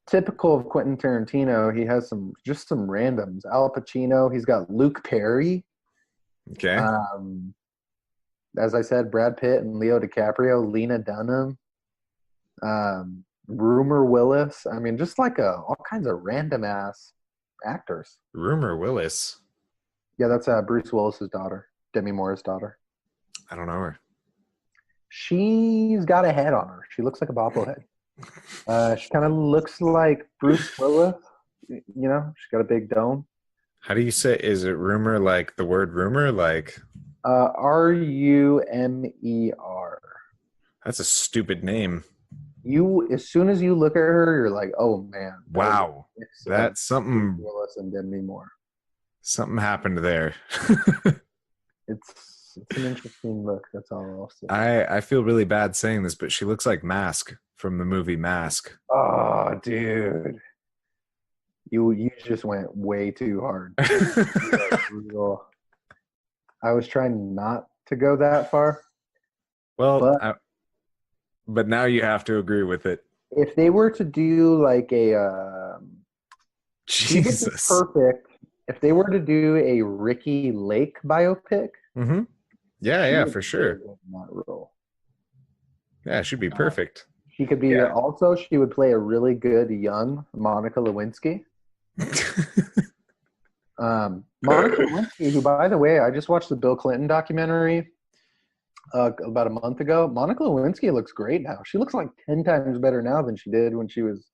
Typical of Quentin Tarantino, he has some randoms. Al Pacino, he's got Luke Perry. Okay. As I said, Brad Pitt and Leo DiCaprio, Lena Dunham, Rumor Willis. I mean, just like all kinds of random ass actors. Rumor Willis. Yeah, that's Bruce Willis's daughter, Demi Moore's daughter. I don't know her. She's got a head on her. She looks like a bobblehead. She kind of looks like Bruce Willis. You know, she's got a big dome. How do you say? Is it rumor like the word rumor? Like Rumer. That's a stupid name. As soon as you look at her, you're like, oh man, wow, that's something. Willis and Demi Moore. Something happened there. It's an interesting look. That's all I'll say. I feel really bad saying this, but she looks like Mask from the movie Mask. Oh, dude. You just went way too hard. I was trying not to go that far. Well, but now you have to agree with it. If they were to do like a Jesus, perfect. If they were to do a Ricky Lake biopic, yeah, for sure. In that role. Yeah, it should be perfect. She could be also. She would play a really good young Monica Lewinsky. Monica Lewinsky, who, by the way, I just watched the Bill Clinton documentary about a month ago. Monica Lewinsky looks great now. She looks like 10 times better now than she did when she was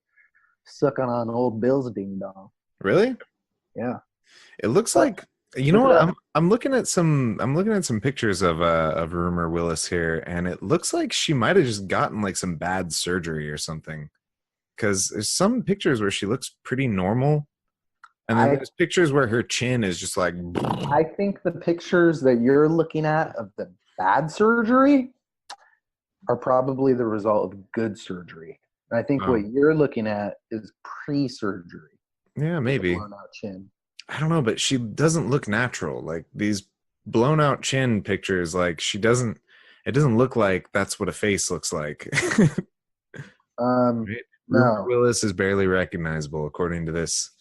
sucking on old Bill's ding dong. Really? Yeah. It looks like, you know what? I'm looking at some pictures of Rumor Willis here, and it looks like she might have just gotten like some bad surgery or something. Because there's some pictures where she looks pretty normal, and then there's pictures where her chin is just like. I think the pictures that you're looking at of the bad surgery are probably the result of good surgery. And I think what you're looking at is pre-surgery. Yeah, maybe. Blown out chin. I don't know, but she doesn't look natural. Like these blown out chin pictures, like it doesn't look like that's what a face looks like. Right? No. Willis is barely recognizable according to this.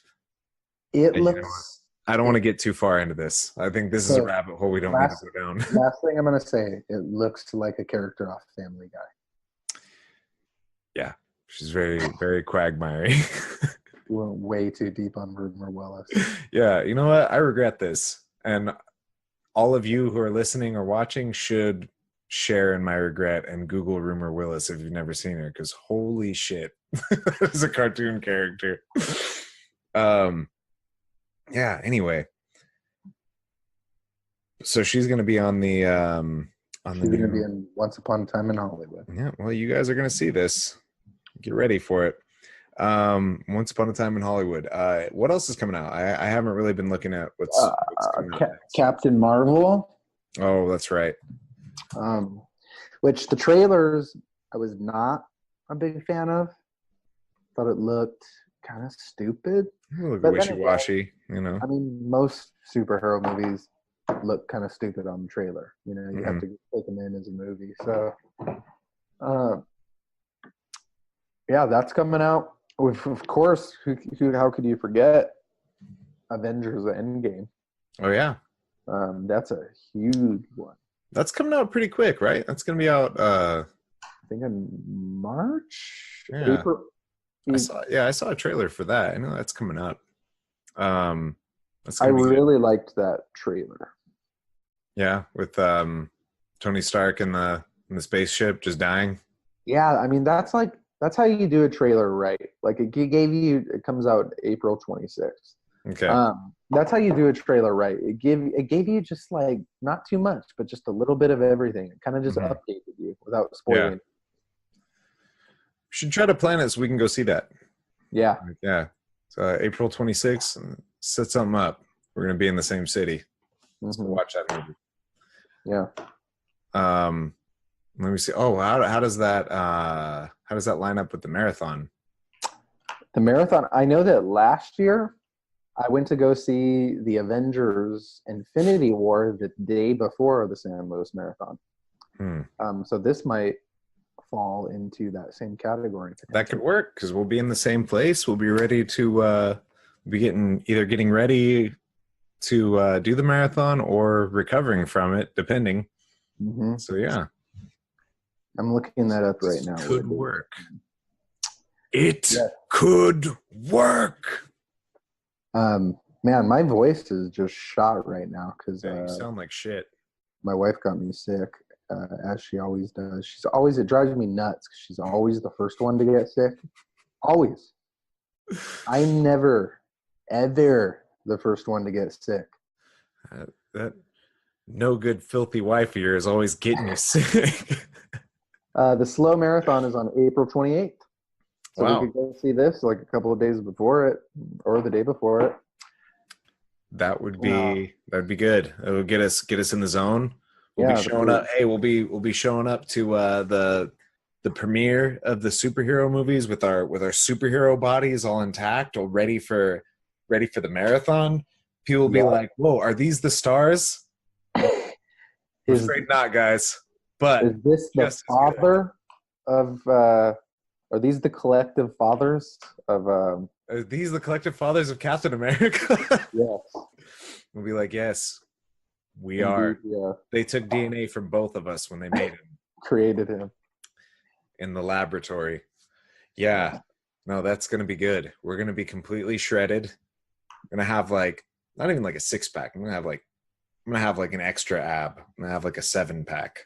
It looks. I don't want to get too far into this. I think this is a rabbit hole we don't need to go down. Last thing I'm going to say, it looks like a character off Family Guy. Yeah, she's very, very Quagmire-y. Went way too deep on Rumor Willis. Yeah, you know what? I regret this. And all of you who are listening or watching should share in my regret and Google Rumor Willis if you've never seen her, because holy shit. That is a cartoon character. Yeah, anyway. So she's going to be on the She's going to be in Once Upon a Time in Hollywood. Yeah, well, you guys are going to see this. Get ready for it. Once Upon a Time in Hollywood. What else is coming out? I haven't really been looking at what's coming out. Captain Marvel. Oh, that's right. Which the trailers I was not a big fan of. Thought it looked kind of stupid. Look wishy-washy, you know. I mean, most superhero movies look kind of stupid on the trailer. You know, you have to take them in as a movie. So, yeah, that's coming out. Of course, how could you forget Avengers Endgame? Oh, yeah. That's a huge one. That's coming out pretty quick, right? That's going to be out, I think in March? Yeah. April? I saw a trailer for that. I know that's coming up. I really liked that trailer. Yeah, with Tony Stark in the spaceship just dying. Yeah, I mean that's how you do a trailer right. Like it comes out April 26th. Okay. That's how you do a trailer right. It gave you just like not too much, but just a little bit of everything. It kind of just updated you without spoiling. Yeah. We should try to plan it so we can go see that. Yeah. Yeah. So April 26th, set something up. We're gonna be in the same city. Let's go watch that movie. Yeah. Let me see. Oh, how does that line up with the marathon? The marathon. I know that last year I went to go see the Avengers Infinity War the day before the San Luis Marathon. So this might fall into that same category. That could work because we'll be in the same place. We'll be ready to be getting ready to do the marathon or recovering from it, depending. Mm-hmm. So yeah, I'm looking that up right now. Could work. It could work. Man, my voice is just shot right now because you sound like shit. My wife got me sick, as she always does. It drives me nuts because she's always the first one to get sick. Always. I'm never, ever the first one to get sick. That no good filthy wife of yours is always getting you sick. The slow marathon is on April 28th. So we could go see this like a couple of days before it or the day before it. That'd be good. It would get us in the zone. We'll be showing up. Hey, we'll be showing up to the premiere of the superhero movies with our superhero bodies all intact, all ready for the marathon. People will be like, "Whoa, are these the stars?" I'm afraid not, guys. But is this the father of? Are these the collective fathers of? Are these the collective fathers of Captain America? Yes. We'll be like, yes, we are. Yeah. They took DNA from both of us when they made him. Created him. In the laboratory. Yeah. No, that's going to be good. We're going to be completely shredded. I'm going to have not even like a 6-pack. I'm going to have like an extra ab. I'm going to have like a 7-pack.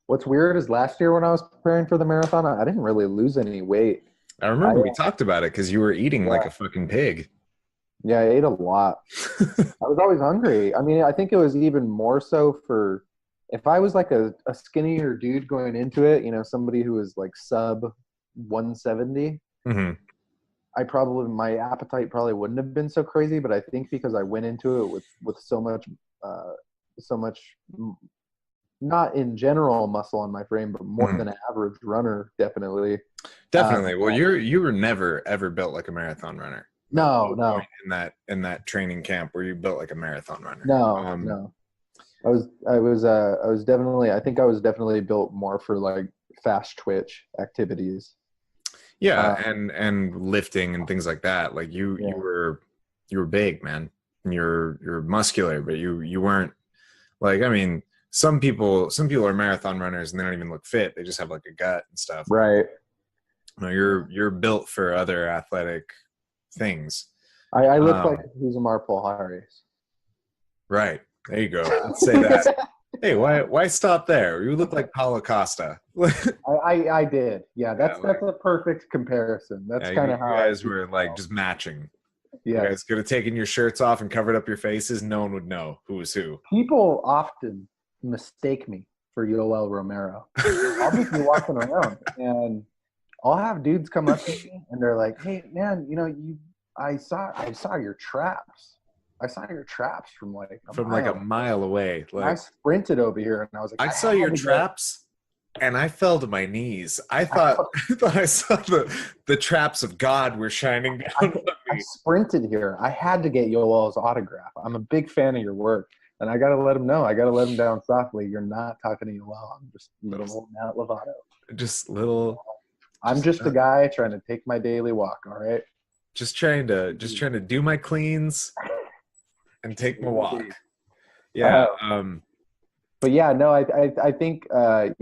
What's weird is last year when I was preparing for the marathon, I didn't really lose any weight. I remember we talked about it because you were eating like a fucking pig. Yeah, I ate a lot. I was always hungry. I mean, I think it was even more so for if I was like a skinnier dude going into it, somebody who was like sub 170, my appetite probably wouldn't have been so crazy. But I think because I went into it with so much, not in general muscle on my frame, but more than an average runner, definitely. Well, you were never ever built like a marathon runner. No. In that training camp where you built like a marathon runner. No. I was definitely built more for like fast twitch activities. Yeah, and lifting and things like that. Like you were big, man. And you're muscular, but you weren't like, I mean, some people are marathon runners and they don't even look fit. They just have like a gut and stuff. Right. No, you're built for other athletic things. I look like Uzumar Pulharis. Right. There you go. Let's say that. Hey, why stop there? You look like Paulo Costa. I did. Yeah, that's a perfect comparison. That's kind of how you guys were like just matching. Yeah. You guys could have taken your shirts off and covered up your faces. No one would know who was who. People often mistake me for Yoel Romero. I'll just be walking around and I'll have dudes come up to me and they're like, "Hey man, I saw your traps. I saw your traps from like a mile away. Like, I sprinted over here and I was like, I saw your traps and I fell to my knees. I thought I saw the traps of God were shining down on me. I sprinted here. I had to get Yoel's autograph. I'm a big fan of your work. And I got to let him know. I got to let him down softly. You're not talking to Yoel. I'm just little Matt Lovato. I'm just a guy trying to take my daily walk, all right? Just trying to do my cleans and take my walk. Yeah. But yeah, no, I think I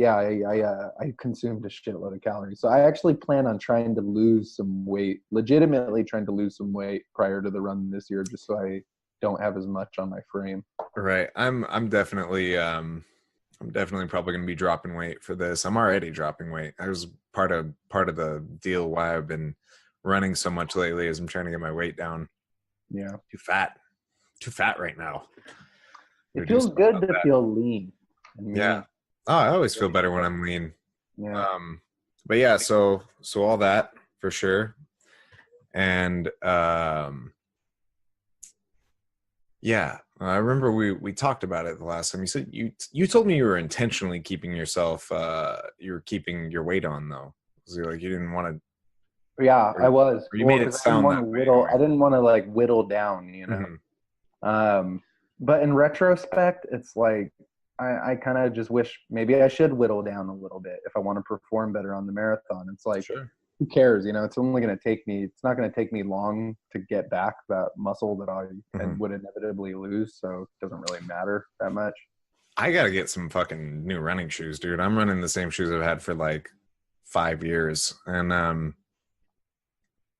consumed a shitload of calories. So I actually plan on trying to lose some weight, legitimately trying to lose some weight prior to the run this year, just so I don't have as much on my frame. Right. I'm definitely probably going to be dropping weight for this. I'm already dropping weight. I was part of the deal why I've been running so much lately is I'm trying to get my weight down. Yeah. Too fat right now. It feels good to feel lean. Yeah. Oh, I always feel better when I'm lean. Yeah. But yeah, so all that for sure. And yeah, I remember we talked about it the last time. You said you told me you were intentionally keeping yourself you were keeping your weight on though. So like you didn't want to Yeah, I was. Or you made it 'cause sound that way. I didn't want to like whittle down, you know. Mhm. But in retrospect, it's like I kind of just wish maybe I should whittle down a little bit if I want to perform better on the marathon. It's like, Sure. who cares? You know, it's only going to take me. It's not going to take me long to get back that muscle that I Mhm. would inevitably lose. So it doesn't really matter that much. I gotta get some fucking new running shoes, dude. I'm running the same shoes I've had for like 5 years, and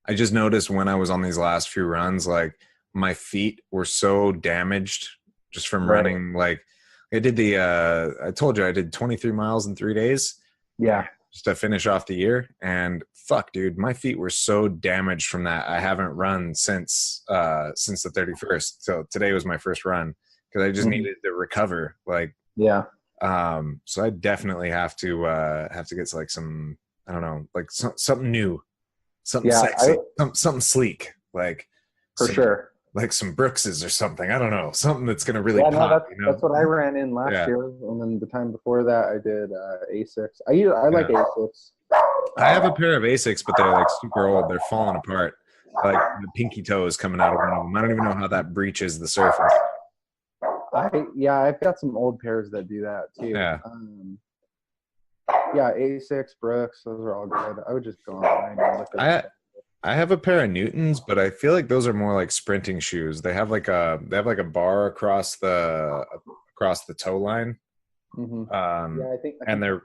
I just noticed when I was on these last few runs, like my feet were so damaged just from Right. running. Like I did I told you I did 23 miles in 3 days. Yeah. Just to finish off the year. And fuck, dude, my feet were so damaged from that. I haven't run since the 31st. So today was my first run because I just needed to recover. Like, Yeah. so I definitely have to get like some, I don't know, like something new, something sexy, something sleek, like For sure. like some Brookses or something. I don't know, something that's gonna really Yeah, pop. that's what I ran in last year, and then the time before that, I did Asics. I like Asics. I have a pair of Asics, but they're like super old. They're falling apart. Like the pinky toe is coming out of one of them. I don't even know how that breaches the surface. I've got some old pairs that do that too. Yeah. Asics, Brooks, those are all good. I would just go online and look at I have a pair of Newtons, but I feel like those are more like sprinting shoes. They have like a bar across the toe line. Mm-hmm. I think and they're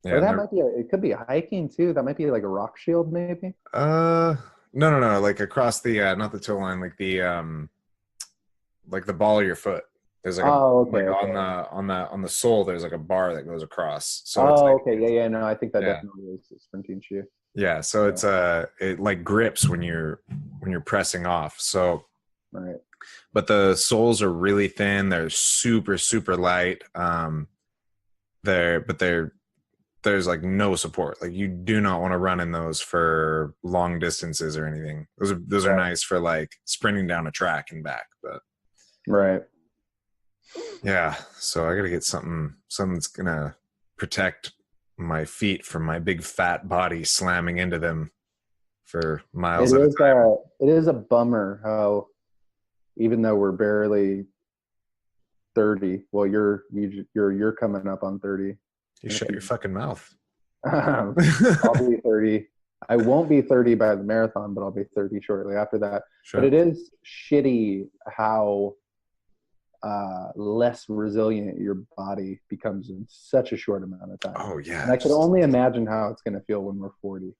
might be it could be hiking too. That might be like a rock shield, maybe. No, like across the not the toe line, like the ball of your foot. There's like on the sole. There's like a bar that goes across. So no, I think that definitely is a sprinting shoe. Yeah, so it's it like grips when you're pressing off. So right. But the soles are really thin. They're super super light. There's like no support. Like you do not want to run in those for long distances or anything. Those are nice for like sprinting down a track and back, but right. Yeah, so I got to get something that's going to protect my feet from my big fat body slamming into them for miles at a time. It is a bummer how even though we're barely 30, well you're coming up on 30. You shut your fucking mouth. I'll be 30. I won't be 30 by the marathon, but I'll be 30 shortly after that. Sure. But it is shitty how less resilient your body becomes in such a short amount of time. Oh yeah. And I can only imagine how it's gonna feel when we're 40. It's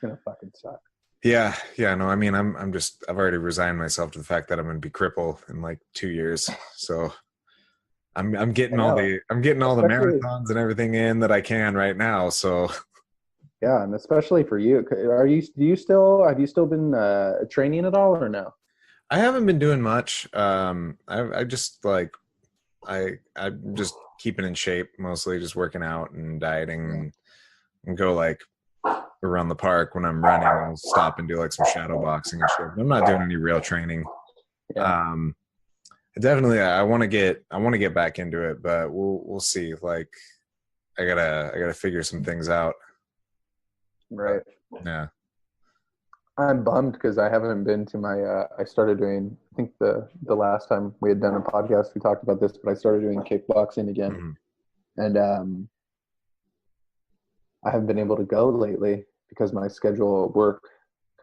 gonna fucking suck. Yeah. No, I mean I've already resigned myself to the fact that I'm gonna be crippled in like 2 years. So I'm getting all the marathons and everything in that I can right now. So yeah, and especially for you. Have you still been training at all or no? I haven't been doing much. I'm just keeping in shape, mostly just working out and dieting and go like around the park when I'm running. I'll stop and do like some shadow boxing and shit. But I'm not doing any real training. Yeah. I want to get back into it, but we'll see. Like I gotta figure some things out. Right. Yeah. I'm bummed because I haven't been to my. I started doing. I think the last time we had done a podcast, we talked about this, but I started doing kickboxing again, and I haven't been able to go lately because my schedule at work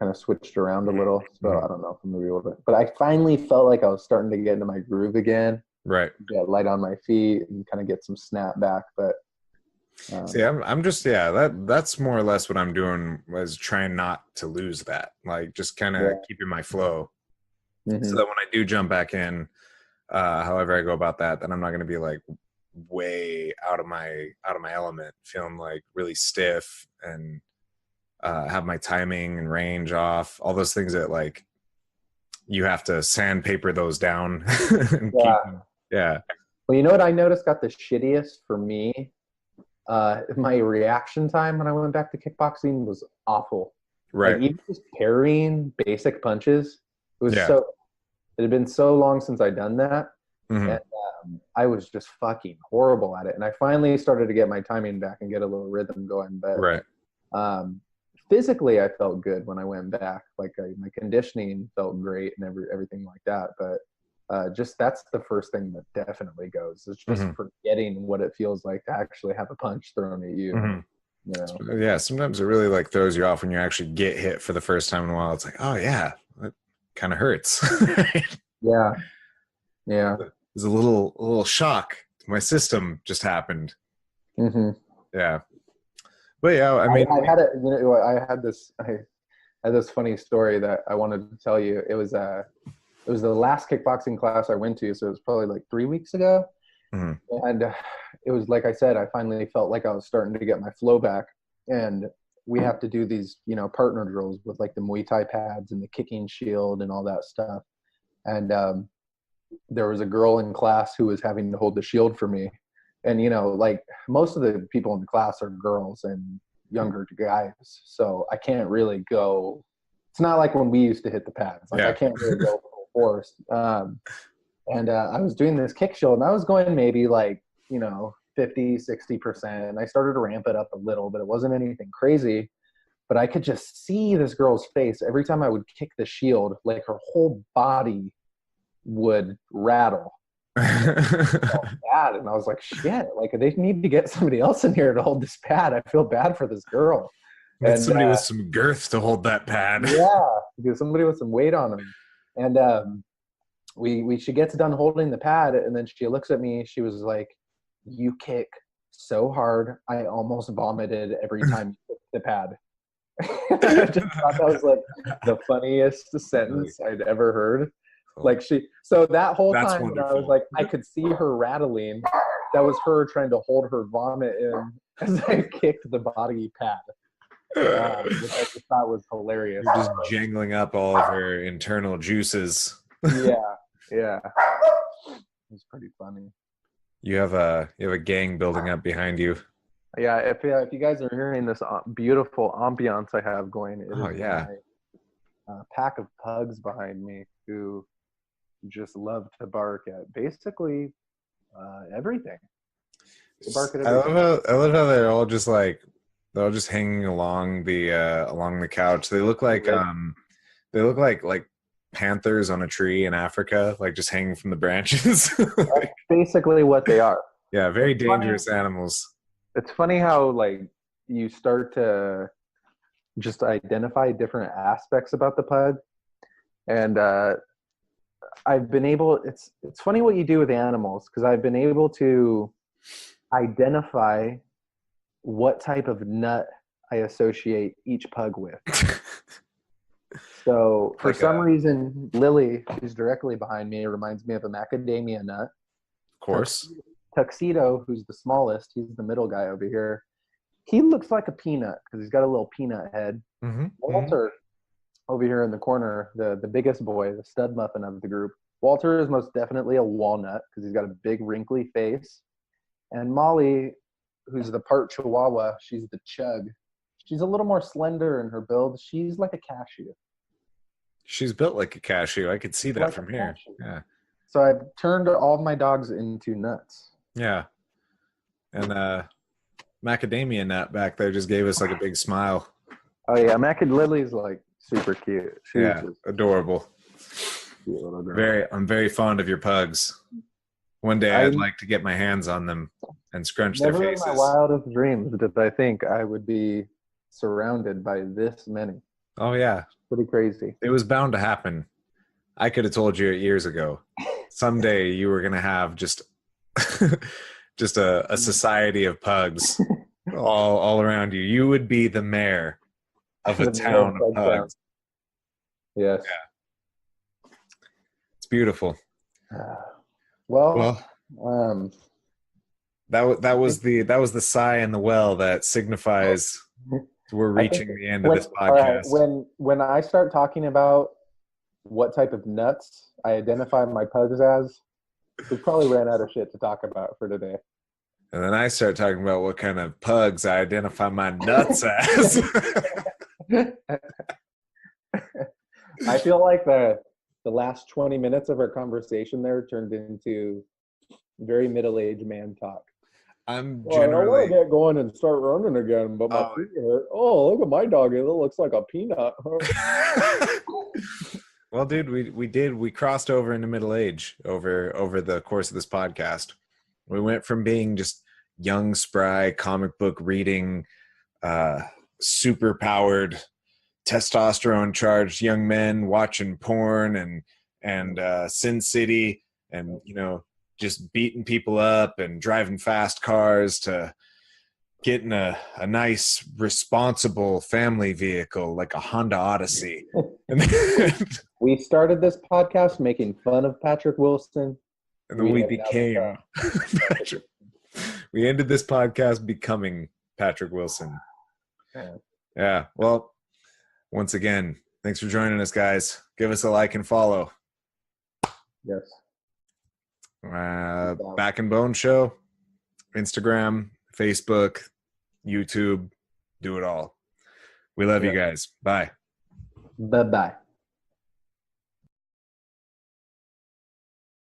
kind of switched around a little. So I don't know if I'm gonna be able to. But I finally felt like I was starting to get into my groove again. Right. Get light on my feet and kind of get some snap back, but. See, I'm just that's more or less what I'm doing, was trying not to lose that, like just kind of keeping my flow, so that when I do jump back in, however I go about that, then I'm not going to be like way out of my element, feeling like really stiff and have my timing and range off, all those things that like you have to sandpaper those down. And Well, you know what I noticed got the shittiest for me. My reaction time when I went back to kickboxing was awful. Right. Like, even just parrying basic punches, it had been so long since I'd done that, and I was just fucking horrible at it. And I finally started to get my timing back and get a little rhythm going. But physically I felt good when I went back. Like my conditioning felt great and everything like that. But just that's the first thing that definitely goes. It's just forgetting what it feels like to actually have a punch thrown at you. You know? Yeah, sometimes it really like throws you off when you actually get hit for the first time in a while. It's like, oh yeah, that kind of hurts. Yeah. There's a little shock. My system just happened. Yeah. But yeah, I mean, I had this funny story that I wanted to tell you. It was the last kickboxing class I went to, so it was probably like 3 weeks ago. And it was like I said, I finally felt like I was starting to get my flow back. And we have to do these, you know, partner drills with like the Muay Thai pads and the kicking shield and all that stuff. And there was a girl in class who was having to hold the shield for me. And, you know, like most of the people in the class are girls and younger guys. So I can't really go. It's not like when we used to hit the pads. Like I can't really go full force. And I was doing this kick shield, and I was going maybe like, you know, 50, 60%. And I started to ramp it up a little, but it wasn't anything crazy. But I could just see this girl's face every time I would kick the shield, like her whole body would rattle. Bad. And I was like, shit, like they need to get somebody else in here to hold this pad. I feel bad for this girl. And somebody with some girth to hold that pad. Yeah, somebody with some weight on them. And she gets done holding the pad, and then she looks at me. She was like, "You kick so hard, I almost vomited every time you kick the pad." I just thought that was like the funniest sentence I'd ever heard. Like so that whole time when I was like, I could see her rattling. That was her trying to hold her vomit in as I kicked the body pad. Which I just thought was hilarious. You're just jangling up all of her internal juices. Yeah. It's pretty funny. You have a gang building up behind you. Yeah, if you guys are hearing this beautiful ambiance I have going, it is my pack of pugs behind me who just love to bark at basically everything. They bark at everything. I love how they're all just hanging along the couch. They look like like panthers on a tree in Africa, like just hanging from the branches. That's basically what they are. Yeah, very dangerous animals. It's funny how like you start to just identify different aspects about the pug. And I've been able, it's funny what you do with animals, because I've been able to identify what type of nut I associate each pug with. So for some reason, Lily, who's directly behind me, reminds me of a macadamia nut. Of course. Tuxedo, who's the smallest, he's the middle guy over here. He looks like a peanut because he's got a little peanut head. Walter, over here in the corner, the biggest boy, the stud muffin of the group. Walter is most definitely a walnut because he's got a big wrinkly face. And Molly, who's the part Chihuahua, she's the chug. She's a little more slender in her build. She's like a cashew. She's built like a cashew. I could see that from here. Yeah. So I've turned all of my dogs into nuts. Yeah. And macadamia nut back there just gave us like a big smile. Oh yeah, Lily's like super cute. She's adorable. Cute little girl. I'm very fond of your pugs. One day I'd like to get my hands on them and scrunch their faces. Never in my wildest dreams did I think I would be surrounded by this many. Oh yeah. Pretty crazy. It was bound to happen. I could have told you years ago. Someday you were gonna have just a society of pugs all around you. You would be the mayor of a town of pugs. Yes. Yeah. It's beautiful. Well, that was the sigh in the well that signifies we're reaching the end of this podcast. When I start talking about what type of nuts I identify my pugs as, we probably ran out of shit to talk about for today. And then I start talking about what kind of pugs I identify my nuts as. I feel like the last 20 minutes of our conversation there turned into very middle-aged man talk. I'm Well, I want generally. to get going and start running again, but my feet hurt. Oh, look at my dog. It looks like a peanut. Well, dude, we crossed over into middle age over the course of this podcast. We went from being just young, spry, comic book reading, super powered, testosterone charged young men watching porn and Sin City and just beating people up and driving fast cars to getting a nice, responsible family vehicle like a Honda Odyssey. We started this podcast making fun of Patrick Wilson. And then we became Patrick. We ended this podcast becoming Patrick Wilson. Yeah. Well, once again, thanks for joining us, guys. Give us a like and follow. Yes. Back and Bone Show, Instagram, Facebook, YouTube, do it all. We love you guys. Bye. Bye-bye.